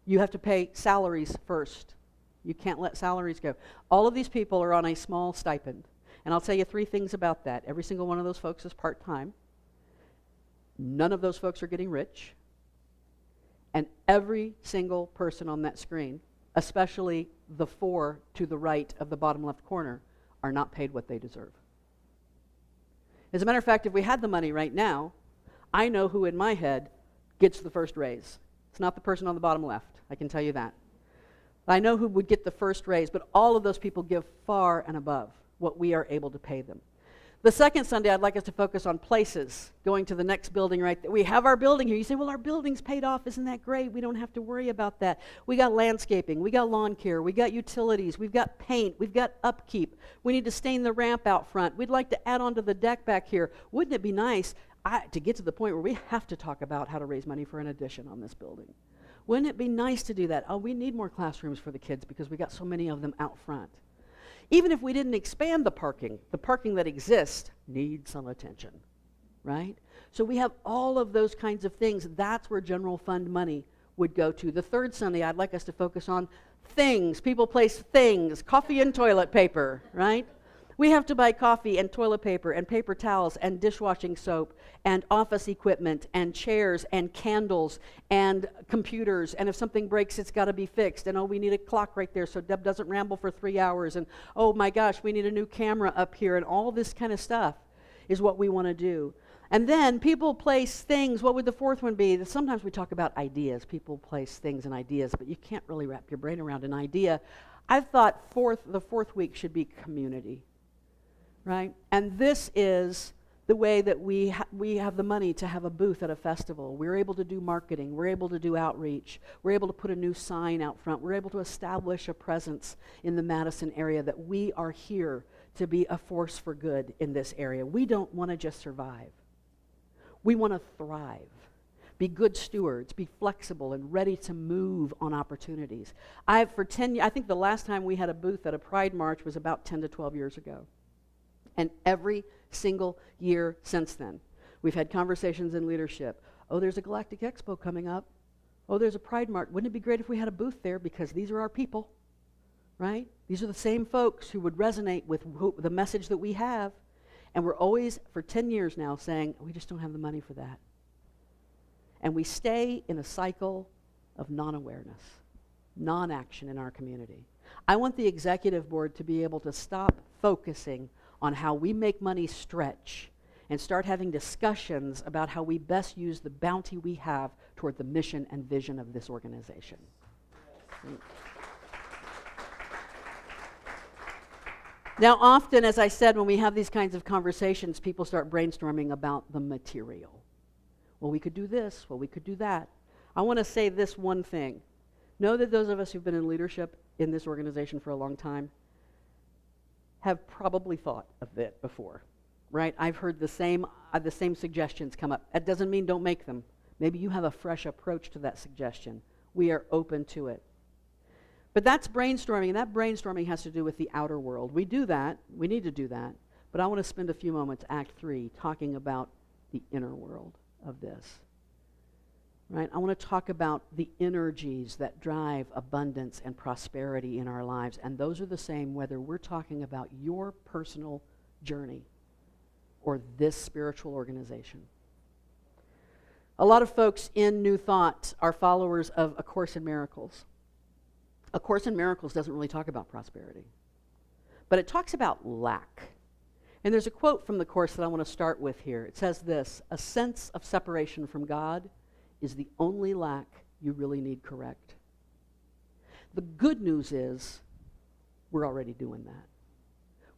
You have to pay salaries first. You can't let salaries go. All of these people are on a small stipend. And I'll tell you 3 things about that. Every single one of those folks is part-time. None of those folks are getting rich. And every single person on that screen, especially the 4 to the right of the bottom left corner, are not paid what they deserve. As a matter of fact, if we had the money right now, I know who in my head gets the first raise. It's not the person on the bottom left, I can tell you that. I know who would get the first raise, but all of those people give far and above what we are able to pay them. The second Sunday, I'd like us to focus on places, going to the next building right there. We have our building here. You say, well, our building's paid off. Isn't that great? We don't have to worry about that. We got landscaping. We got lawn care. We got utilities. We've got paint. We've got upkeep. We need to stain the ramp out front. We'd like to add on to the deck back here. Wouldn't it be nice to get to the point where we have to talk about how to raise money for an addition on this building? Wouldn't it be nice to do that? Oh, we need more classrooms for the kids because we got so many of them out front. Even if we didn't expand the parking that exists needs some attention, right? So we have all of those kinds of things. That's where general fund money would go to. The third Sunday, I'd like us to focus on things. People place things, coffee and toilet paper, right? We have to buy coffee and toilet paper and paper towels and dishwashing soap and office equipment and chairs and candles and computers. And if something breaks, it's got to be fixed. And oh, we need a clock right there so Deb doesn't ramble for 3 hours. And oh my gosh, we need a new camera up here. And all this kind of stuff is what we want to do. And then people place things. What would the fourth one be? Sometimes we talk about ideas. People place things and ideas, but you can't really wrap your brain around an idea. I thought the fourth week should be community. Right? And this is the way that we have the money to have a booth at a festival. We're able to do marketing. We're able to do outreach. We're able to put a new sign out front. We're able to establish a presence in the Madison area that we are here to be a force for good in this area. We don't want to just survive. We want to thrive, be good stewards, be flexible and ready to move on opportunities. I think the last time we had a booth at a Pride March was about 10 to 12 years ago. And every single year since then, we've had conversations in leadership. Oh, there's a Galactic Expo coming up. Oh, there's a Pride March. Wouldn't it be great if we had a booth there because these are our people, right? These are the same folks who would resonate with the message that we have. And we're always, for 10 years now, saying, we just don't have the money for that. And we stay in a cycle of non-awareness, non-action in our community. I want the executive board to be able to stop focusing on how we make money stretch and start having discussions about how we best use the bounty we have toward the mission and vision of this organization. Now, often, as I said, when we have these kinds of conversations, people start brainstorming about the material. Well, we could do this. Well, we could do that. I want to say this one thing. Know that those of us who've been in leadership in this organization for a long time have probably thought of it before, right? I've heard the same suggestions come up. That doesn't mean don't make them. Maybe you have a fresh approach to that suggestion. We are open to it. But that's brainstorming, and that brainstorming has to do with the outer world. We do that. We need to do that. But I want to spend a few moments, Act 3, talking about the inner world of this. Right? I want to talk about the energies that drive abundance and prosperity in our lives. And those are the same whether we're talking about your personal journey or this spiritual organization. A lot of folks in New Thought are followers of A Course in Miracles. A Course in Miracles doesn't really talk about prosperity, but it talks about lack. And there's a quote from the Course that I want to start with here. It says this: a sense of separation from God is the only lack you really need correct. The good news is we're already doing that.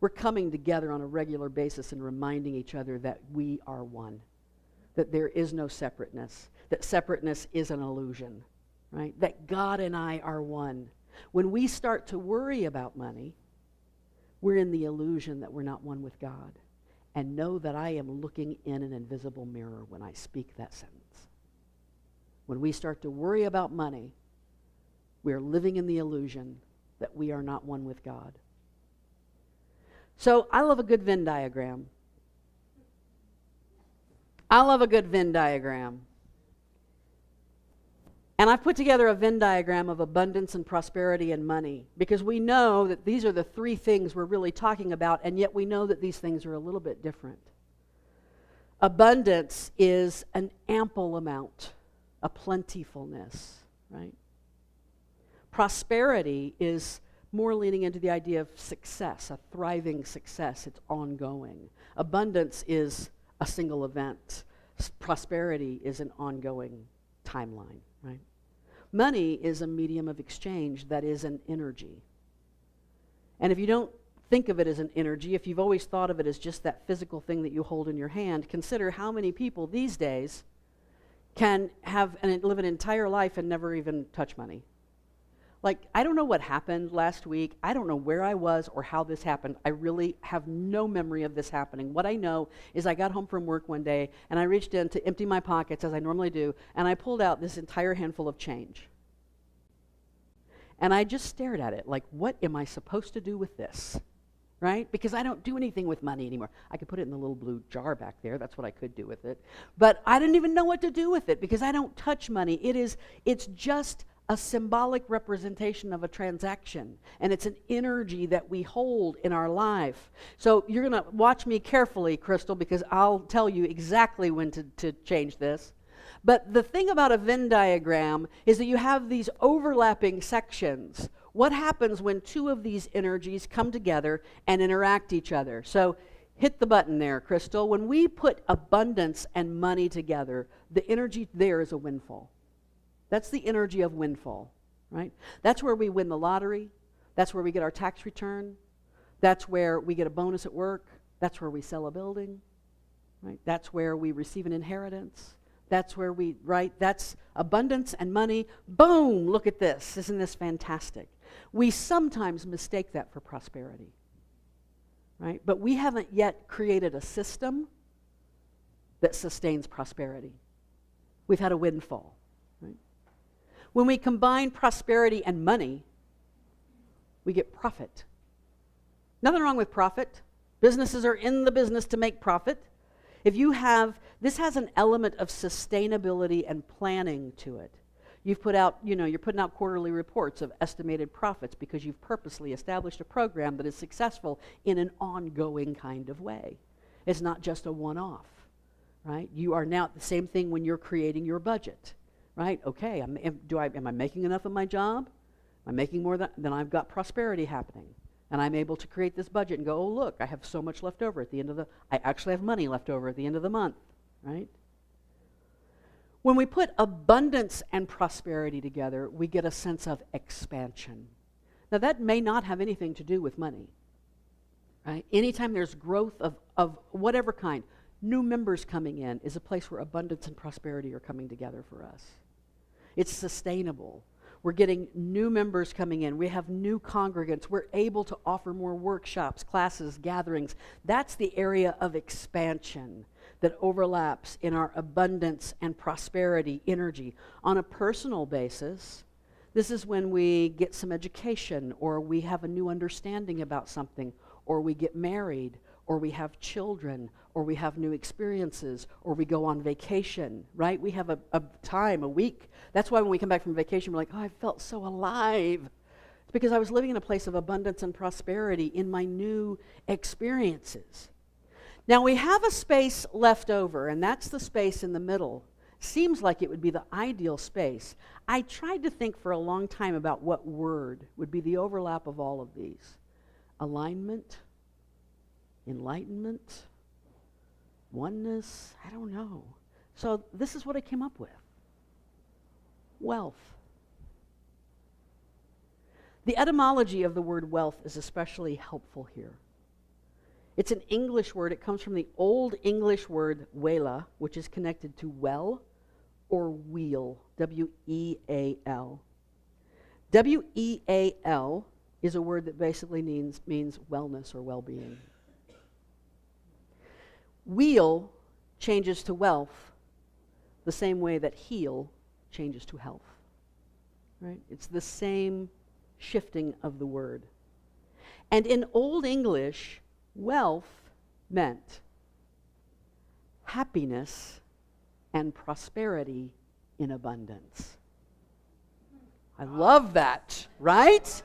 We're coming together on a regular basis and reminding each other that we are one, that there is no separateness, that separateness is an illusion, right? That God and I are one. When we start to worry about money, we're in the illusion that we're not one with God. And know that I am looking in an invisible mirror when I speak that sentence. When we start to worry about money, we're living in the illusion that we are not one with God. So I love a good Venn diagram. I love a good Venn diagram. And I've put together a Venn diagram of abundance and prosperity and money because we know that these are the three things we're really talking about, and yet we know that these things are a little bit different. Abundance is an ample amount, a plentifulness, right? Prosperity is more leaning into the idea of success, a thriving success. It's ongoing. Abundance is a single event. Prosperity is an ongoing timeline, right? Money is a medium of exchange that is an energy. And if you don't think of it as an energy, if you've always thought of it as just that physical thing that you hold in your hand, consider how many people these days can have and live an entire life and never even touch money. Like, I don't know what happened last week. I don't know where I was or how this happened. I really have no memory of this happening. What I know is I got home from work one day, and I reached in to empty my pockets, as I normally do, and I pulled out this entire handful of change. And I just stared at it, like, what am I supposed to do with this? right? Because I don't do anything with money anymore. I could put it in the little blue jar back there. That's what I could do with it. But I didn't even know what to do with it because I don't touch money. It's just a symbolic representation of a transaction, and it's an energy that we hold in our life. So you're going to watch me carefully, Crystal, because I'll tell you exactly when to change this. But the thing about a Venn diagram is that you have these overlapping sections. What happens when two of these energies come together and interact each other? So hit the button there, Crystal. When we put abundance and money together, the energy there is a windfall. That's the energy of windfall, right? That's where we win the lottery. That's where we get our tax return. That's where we get a bonus at work. That's where we sell a building, right? That's where we receive an inheritance. That's where that's abundance and money. Boom, look at this. Isn't this fantastic? We sometimes mistake that for prosperity, right? But we haven't yet created a system that sustains prosperity. We've had a windfall, right? When we combine prosperity and money, we get profit. Nothing wrong with profit. Businesses are in the business to make profit. This has an element of sustainability and planning to it. You're putting out quarterly reports of estimated profits because you've purposely established a program that is successful in an ongoing kind of way. It's not just a one-off, right? You are now the same thing when you're creating your budget, right? Okay, am I making enough of my job? Am I making more than I've got prosperity happening? And I'm able to create this budget and go, oh, look, I have so much left over at the end of I actually have money left over at the end of the month, right? When we put abundance and prosperity together, we get a sense of expansion. Now, that may not have anything to do with money, right? Anytime there's growth of whatever kind, new members coming in is a place where abundance and prosperity are coming together for us. It's sustainable. We're getting new members coming in. We have new congregants. We're able to offer more workshops, classes, gatherings. That's the area of expansion that overlaps in our abundance and prosperity energy. On a personal basis, this is when we get some education, or we have a new understanding about something, or we get married, or we have children, or we have new experiences, or we go on vacation, right? We have a week. That's why when we come back from vacation, we're like, oh, I felt so alive. It's because I was living in a place of abundance and prosperity in my new experiences. Now, we have a space left over, and that's the space in the middle. Seems like it would be the ideal space. I tried to think for a long time about what word would be the overlap of all of these. Alignment, enlightenment, oneness, I don't know. So this is what I came up with. Wealth. The etymology of the word wealth is especially helpful here. It's an English word. It comes from the Old English word wela, which is connected to well or wheel, W-E-A-L. W-E-A-L is a word that basically means wellness or well-being. Wheel changes to wealth the same way that heal changes to health, right? It's the same shifting of the word. And in Old English, wealth meant happiness and prosperity in abundance. I love that, right?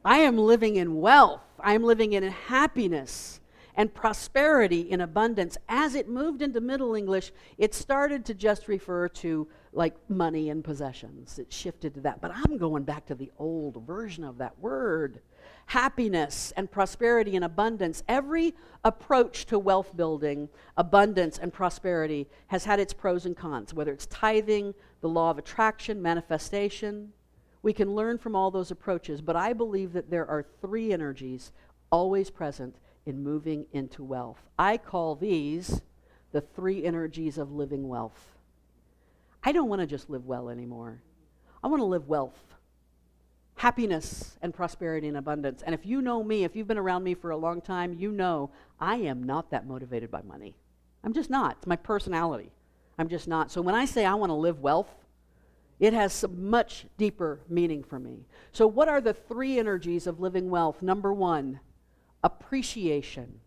I am living in wealth. I am living in happiness and prosperity in abundance. As it moved into Middle English, it started to just refer to like money and possessions. It shifted to that. But I'm going back to the old version of that word. Happiness and prosperity and abundance. Every approach to wealth building, abundance and prosperity has had its pros and cons, whether it's tithing, the law of attraction, manifestation. We can learn from all those approaches, but I believe that there are three energies always present in moving into wealth. I call these the three energies of living wealth. I don't want to just live well anymore. I want to live wealth. Happiness and prosperity and abundance. And if you know me, if you've been around me for a long time, you know I am not that motivated by money. I'm just not. It's my personality. I'm just not. So when I say I want to live wealth, it has some much deeper meaning for me. So what are the three energies of living wealth? Number one, appreciation.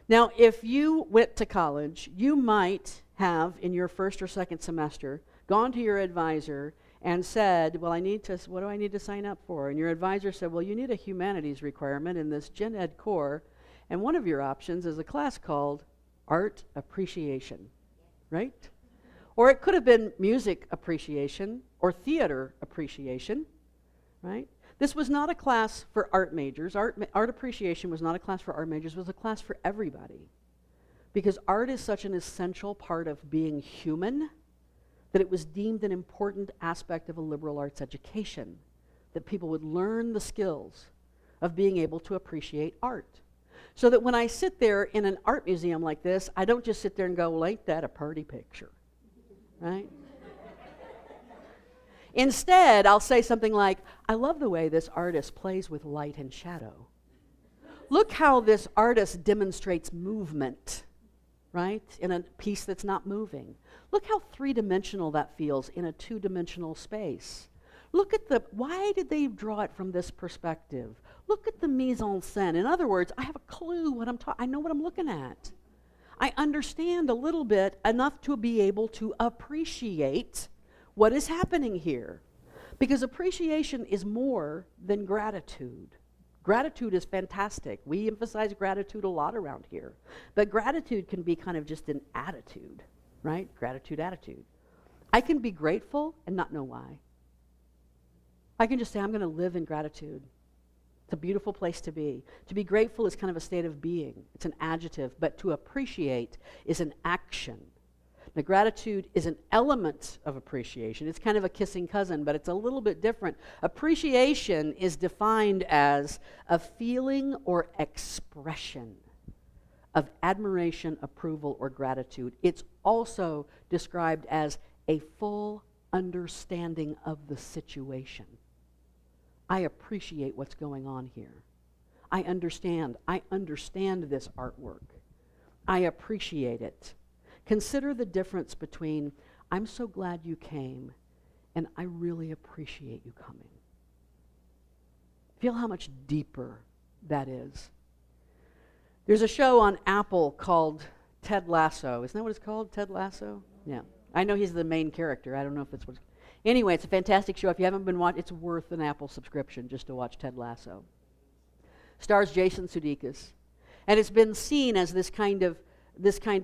Now, if you went to college, you might have, in your first or second semester, gone to your advisor and said, well, what do I need to sign up for? And your advisor said, well, you need a humanities requirement in this Gen Ed core, and one of your options is a class called Art Appreciation, right? Or it could have been music appreciation or theater appreciation, right? This was not a class for art majors. Art appreciation was not a class for art majors. It was a class for everybody. Because art is such an essential part of being human that it was deemed an important aspect of a liberal arts education, that people would learn the skills of being able to appreciate art. So that when I sit there in an art museum like this, I don't just sit there and go, well, ain't that a pretty picture, right? Instead, I'll say something like, I love the way this artist plays with light and shadow. Look how this artist demonstrates movement, right, in a piece that's not moving. Look how three-dimensional that feels in a two-dimensional space. Look at why did they draw it from this perspective? Look at the mise en scène. In other words, I have a clue I know what I'm looking at. I understand a little bit, enough to be able to appreciate what is happening here. Because appreciation is more than gratitude. Gratitude is fantastic. We emphasize gratitude a lot around here. But gratitude can be kind of just an attitude, right? Gratitude, attitude. I can be grateful and not know why. I can just say, I'm going to live in gratitude. It's a beautiful place to be. To be grateful is kind of a state of being. It's an adjective. But to appreciate is an action. Now, gratitude is an element of appreciation. It's kind of a kissing cousin, but it's a little bit different. Appreciation is defined as a feeling or expression of admiration, approval, or gratitude. It's also described as a full understanding of the situation. I appreciate what's going on here. I understand this artwork. I appreciate it. Consider the difference between, I'm so glad you came, and I really appreciate you coming. Feel how much deeper that is. There's a show on Apple called Ted Lasso. Isn't that what it's called, Ted Lasso? Yeah. I know he's the main character. I don't know if it's what it's... Anyway, it's a fantastic show. If you haven't been watching, it's worth an Apple subscription just to watch Ted Lasso. Stars Jason Sudeikis. And it's been seen as this kind of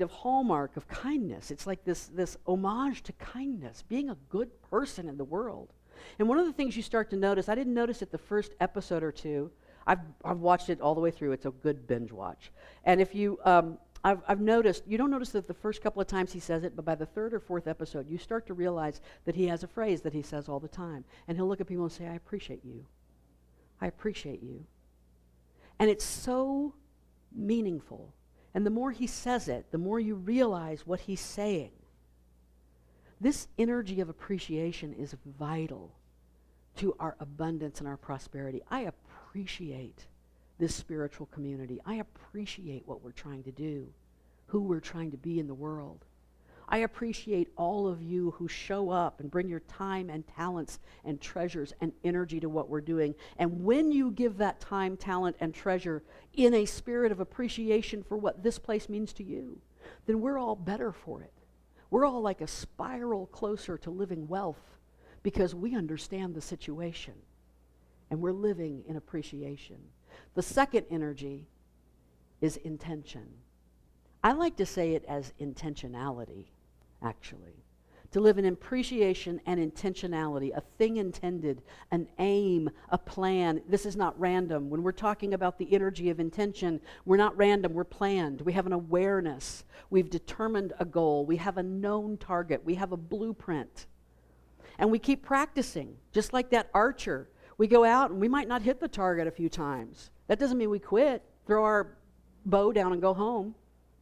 hallmark of kindness. It's like this homage to kindness, being a good person in the world. And one of the things you start to notice, I didn't notice it the first episode or two. I've watched it all the way through. It's a good binge watch. And if you, I've noticed, you don't notice that the first couple of times he says it, but by the third or fourth episode, you start to realize that he has a phrase that he says all the time. And he'll look at people and say, I appreciate you. I appreciate you. And it's so meaningful. And the more he says it, the more you realize what he's saying. This energy of appreciation is vital to our abundance and our prosperity. I appreciate this spiritual community. I appreciate what we're trying to do, who we're trying to be in the world. I appreciate all of you who show up and bring your time and talents and treasures and energy to what we're doing. And when you give that time, talent, and treasure in a spirit of appreciation for what this place means to you, then we're all better for it. We're all like a spiral closer to living wealth because we understand the situation and we're living in appreciation. The second energy is intention. I like to say it as intentionality, actually. To live in appreciation and intentionality, a thing intended, an aim, a plan. This is not random. When we're talking about the energy of intention, we're not random, we're planned. We have an awareness. We've determined a goal. We have a known target. We have a blueprint. And we keep practicing, just like that archer. We go out and we might not hit the target a few times. That doesn't mean we quit, throw our bow down and go home,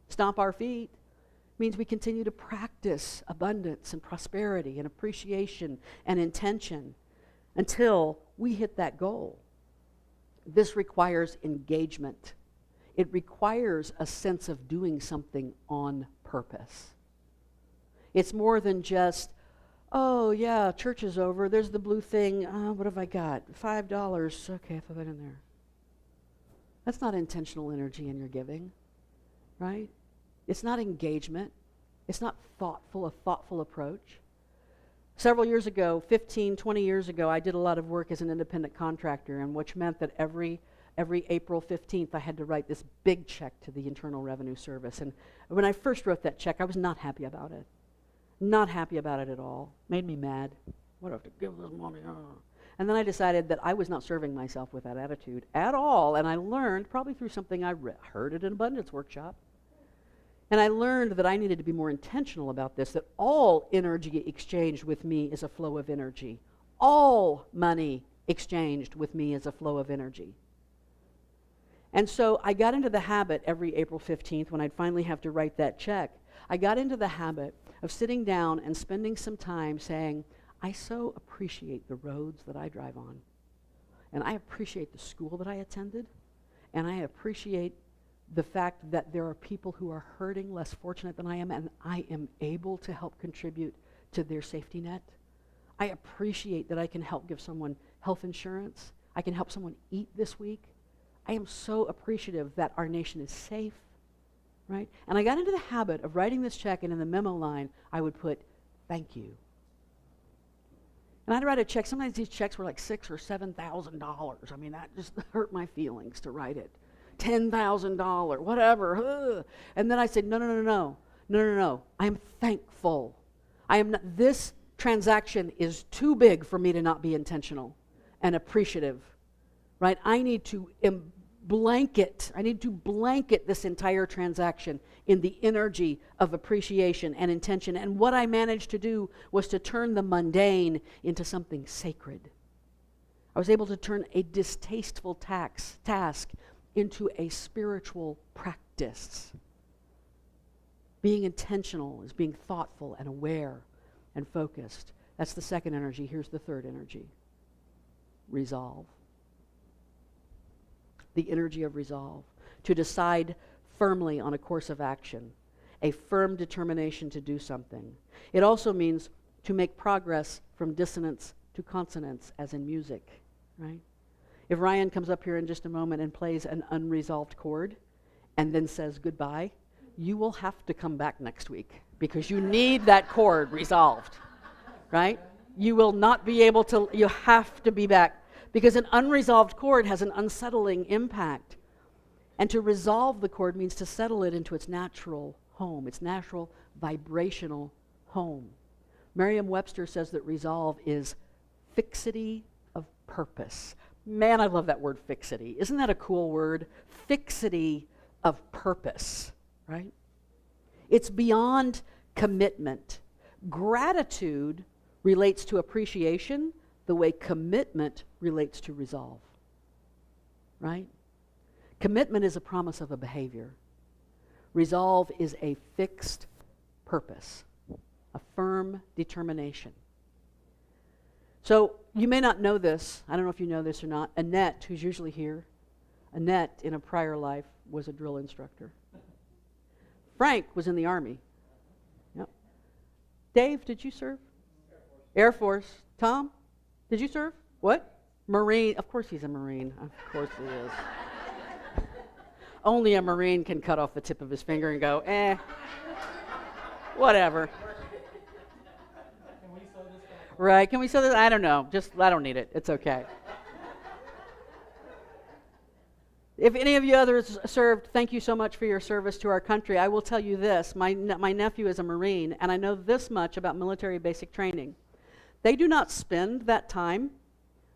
stomp our feet. It means we continue to practice abundance and prosperity and appreciation and intention until we hit that goal. This requires engagement. It requires a sense of doing something on purpose. It's more than just, oh yeah, church is over, there's the blue thing, what have I got? $5, okay, I'll put it in there. That's not intentional energy in your giving, right? It's not engagement. It's not a thoughtful approach. Several years ago, 15, 20 years ago, I did a lot of work as an independent contractor, and which meant that every April 15th, I had to write this big check to the Internal Revenue Service. And when I first wrote that check, I was not happy about it. Not happy about it at all. Made me mad. What do I have to give this money? And then I decided that I was not serving myself with that attitude at all. And I learned, probably through something I heard at an abundance workshop, and I learned that I needed to be more intentional about this, that all energy exchanged with me is a flow of energy. All money exchanged with me is a flow of energy. And so I got into the habit every April 15th when I'd finally have to write that check. I got into the habit of sitting down and spending some time saying, I so appreciate the roads that I drive on. And I appreciate the school that I attended. And I appreciate the fact that there are people who are hurting, less fortunate than I am, and I am able to help contribute to their safety net. I appreciate that I can help give someone health insurance. I can help someone eat this week. I am so appreciative that our nation is safe, right? And I got into the habit of writing this check, and in the memo line, I would put, thank you. And I'd write a check. Sometimes these checks were like $6,000 or $7,000. I mean, that just hurt my feelings to write it. $10,000, whatever. Ugh. And then I said, no. I am thankful. I am not, this transaction is too big for me to not be intentional and appreciative, right? I need to blanket this entire transaction in the energy of appreciation and intention. And what I managed to do was to turn the mundane into something sacred. I was able to turn a distasteful task into a spiritual practice. Being intentional is being thoughtful and aware and focused. That's the second energy. Here's the third energy. Resolve. The energy of resolve. To decide firmly on a course of action. A firm determination to do something. It also means to make progress from dissonance to consonance, as in music, right? If Ryan comes up here in just a moment and plays an unresolved chord and then says goodbye, you will have to come back next week because you need that chord resolved, right? You will not be able to, you have to be back because an unresolved chord has an unsettling impact. And to resolve the chord means to settle it into its natural home, its natural vibrational home. Merriam-Webster says that resolve is fixity of purpose. Man, I love that word fixity. Isn't that a cool word? Fixity of purpose, right? It's beyond commitment. Gratitude relates to appreciation the way commitment relates to resolve, right? Commitment is a promise of a behavior. Resolve is a fixed purpose, a firm determination. So you may not know this. I don't know if you know this or not. Annette, who's usually here, Annette in a prior life was a drill instructor. Frank was in the Army. Yep. Dave, did you serve? Air Force. Tom, did you serve? What? Marine. Of course he's a Marine. Of course he is. Only a Marine can cut off the tip of his finger and go, whatever. Right, can we sew this? I don't know. I don't need it. It's okay. If any of you others served, thank you so much for your service to our country. I will tell you this. My nephew is a Marine, and I know this much about military basic training. They do not spend that time,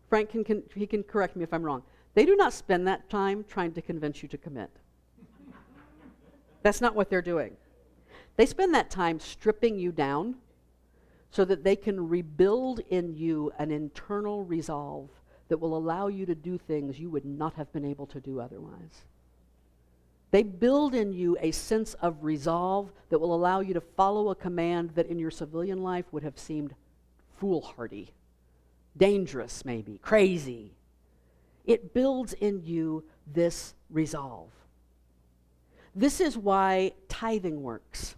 Frank he can correct me if I'm wrong. They do not spend that time trying to convince you to commit. That's not what they're doing. They spend that time stripping you down so that they can rebuild in you an internal resolve that will allow you to do things you would not have been able to do otherwise. They build in you a sense of resolve that will allow you to follow a command that in your civilian life would have seemed foolhardy, dangerous maybe, crazy. It builds in you this resolve. This is why tithing works.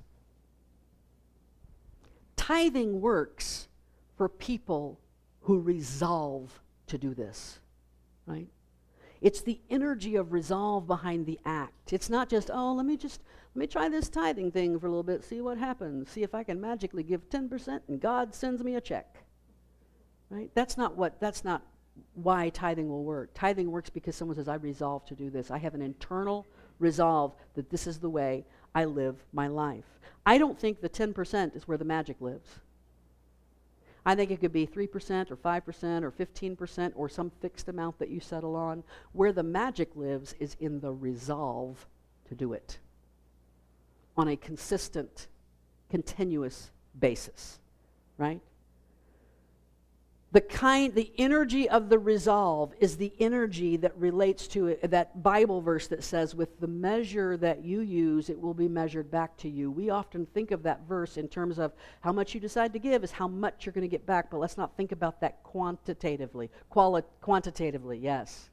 Tithing works for people who resolve to do this, right? It's the energy of resolve behind the act. It's not just, oh, let me try this tithing thing for a little bit, see what happens, see if I can magically give 10% and God sends me a check. Right? That's not why tithing will work. Tithing works because someone says, I resolve to do this. I have an internal resolve that this is the way I live my life. I don't think the 10% is where the magic lives. I think it could be 3% or 5% or 15% or some fixed amount that you settle on. Where the magic lives is in the resolve to do it on a consistent, continuous basis, right? The energy of the resolve is the energy that relates to it, that Bible verse that says, with the measure that you use, it will be measured back to you. We often think of that verse in terms of how much you decide to give is how much you're going to get back, but let's not think about that quantitatively. Quantitatively, yes.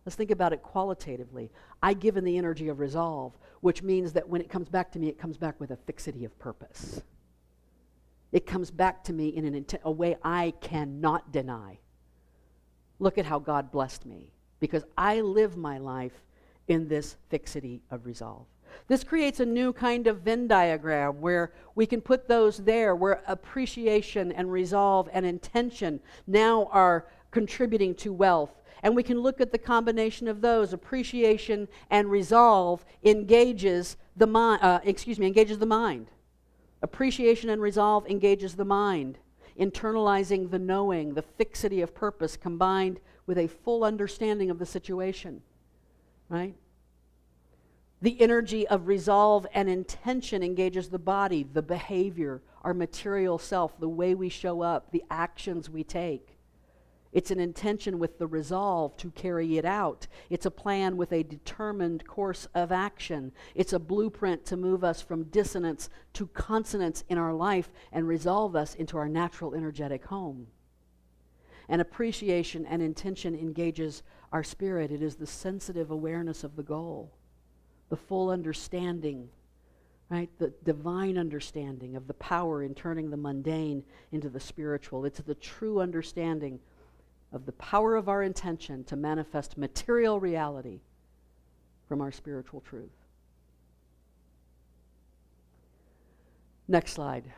Let's think about it qualitatively. I give in the energy of resolve, which means that when it comes back to me, it comes back with a fixity of purpose. It comes back to me in a way I cannot deny. Look at how God blessed me, because I live my life in this fixity of resolve. This creates a new kind of Venn diagram where we can put those there, where appreciation and resolve and intention now are contributing to wealth. And we can look at the combination of those. Appreciation and resolve engages the mind. Appreciation and resolve engages the mind, internalizing the knowing, the fixity of purpose combined with a full understanding of the situation, right? The energy of resolve and intention engages the body, the behavior, our material self, the way we show up, the actions we take. It's an intention with the resolve to carry it out. It's a plan with a determined course of action. It's a blueprint to move us from dissonance to consonance in our life and resolve us into our natural energetic home. And appreciation and intention engages our spirit. It is the sensitive awareness of the goal, the full understanding, right? The divine understanding of the power in turning the mundane into the spiritual. It's the true understanding of the power of our intention to manifest material reality from our spiritual truth. Next slide.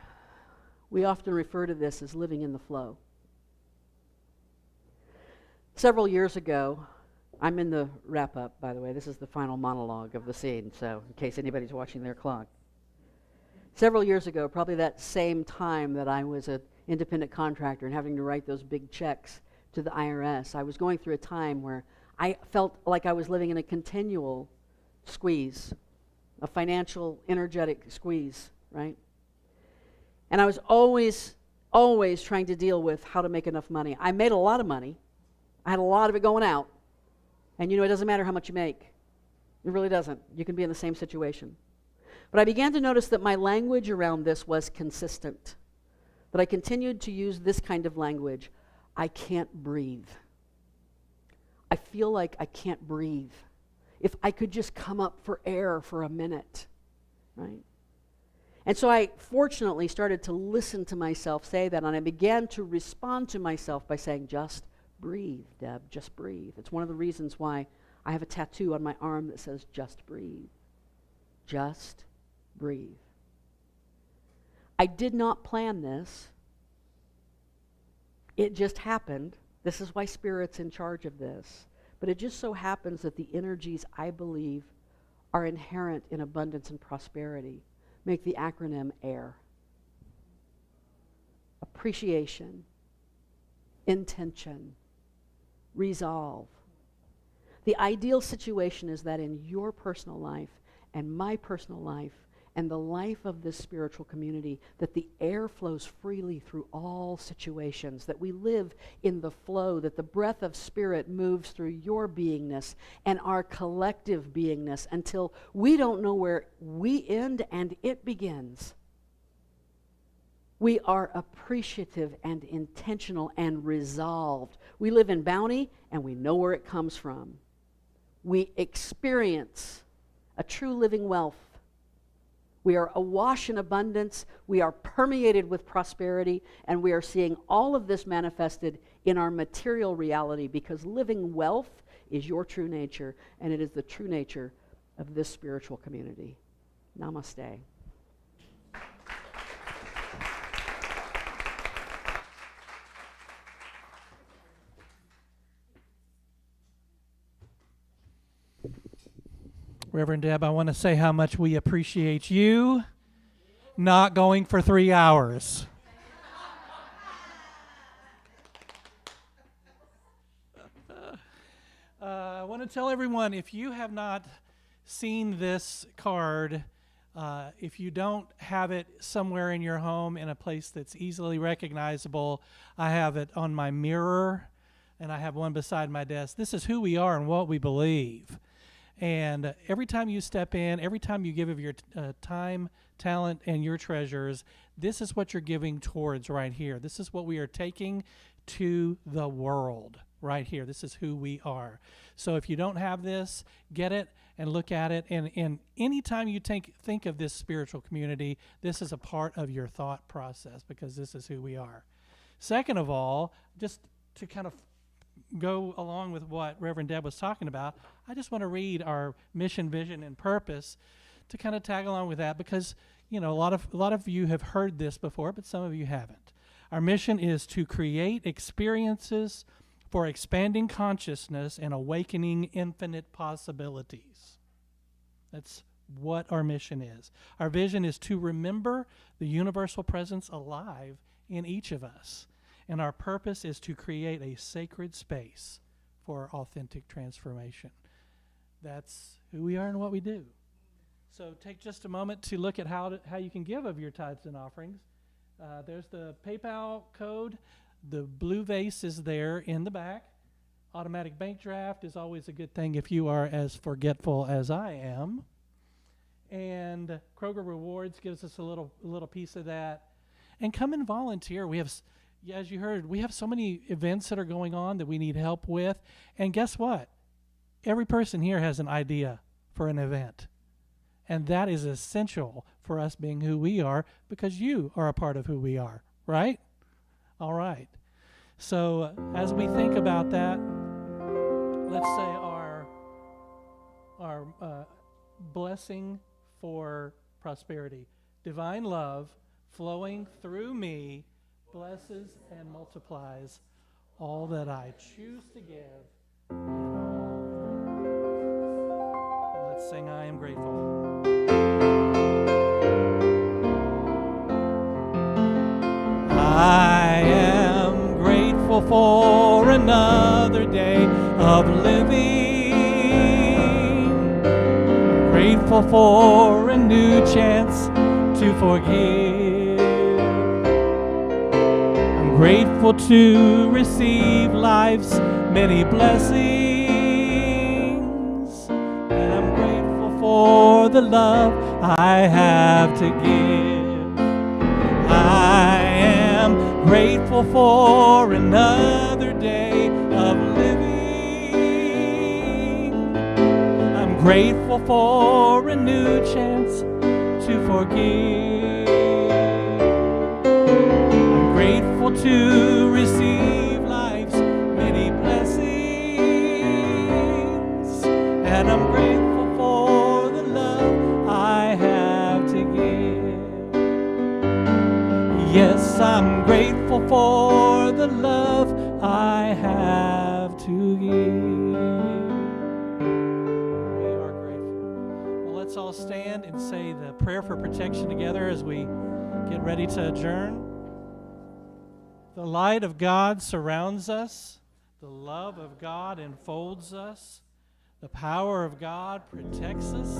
We often refer to this as living in the flow. Several years ago, I'm in the wrap-up, by the way. This is the final monologue of the scene, so in case anybody's watching their clock. Several years ago, probably that same time that I was an independent contractor and having to write those big checks to the IRS, I was going through a time where I felt like I was living in a continual squeeze, a financial, energetic squeeze, right? And I was always trying to deal with how to make enough money. I made a lot of money. I had a lot of it going out. And it doesn't matter how much you make. It really doesn't. You can be in the same situation. But I began to notice that my language around this was consistent. That I continued to use this kind of language. I can't breathe. I feel like I can't breathe. If I could just come up for air for a minute, right? And so I fortunately started to listen to myself say that, and I began to respond to myself by saying, just breathe, Deb, just breathe. It's one of the reasons why I have a tattoo on my arm that says, just breathe. Just breathe. I did not plan this. It just happened. This is why Spirit's in charge of this. But it just so happens that the energies, I believe, are inherent in abundance and prosperity. Make the acronym AIR. Appreciation, intention, resolve. The ideal situation is that in your personal life and my personal life and the life of this spiritual community, that the air flows freely through all situations, that we live in the flow, that the breath of Spirit moves through your beingness and our collective beingness until we don't know where we end and it begins. We are appreciative and intentional and resolved. We live in bounty and we know where it comes from. We experience a true living wealth. We are awash in abundance, we are permeated with prosperity, and we are seeing all of this manifested in our material reality, because living wealth is your true nature, and it is the true nature of this spiritual community. Namaste. Reverend Deb, I want to say how much we appreciate you not going for 3 hours. I want to tell everyone, if you have not seen this card, if you don't have it somewhere in your home in a place that's easily recognizable, I have it on my mirror, and I have one beside my desk. This is who we are and what we believe. And every time you step in, every time you give of your time, talent, and your treasures, this is what you're giving towards right here. This is what we are taking to the world right here. This is who we are. So if you don't have this, get it and look at it. And anytime you think of this spiritual community, this is a part of your thought process, because this is who we are. Second of all, just to kind of go along with what Reverend Deb was talking about, I just want to read our mission, vision, and purpose to kind of tag along with that, because a lot of you have heard this before, but some of you haven't. Our mission is to create experiences for expanding consciousness and awakening infinite possibilities. That's what our mission is. Our vision is to remember the universal presence alive in each of us. And our purpose is to create a sacred space for authentic transformation. That's who we are and what we do. So take just a moment to look at how you can give of your tithes and offerings. There's the PayPal code. The blue vase is there in the back. Automatic bank draft is always a good thing if you are as forgetful as I am. And Kroger Rewards gives us a little piece of that. And come and volunteer. We have, as you heard, we have so many events that are going on that we need help with. And guess what? Every person here has an idea for an event. And that is essential for us being who we are, because you are a part of who we are, right? All right. So as we think about that, let's say our blessing for prosperity. Divine love flowing through me blesses and multiplies all that I choose to give. And let's sing I Am Grateful. I am grateful for another day of living. Grateful for a new chance to forgive. I'm grateful to receive life's many blessings. And I'm grateful for the love I have to give. I am grateful for another day of living. I'm grateful for a new chance to forgive. I'm grateful to receive life's many blessings. And I'm grateful for the love I have to give. Yes, I'm grateful for the love I have to give. We are grateful. Well, let's all stand and say the prayer for protection together as we get ready to adjourn. The light of God surrounds us. The love of God enfolds us. The power of God protects us.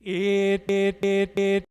it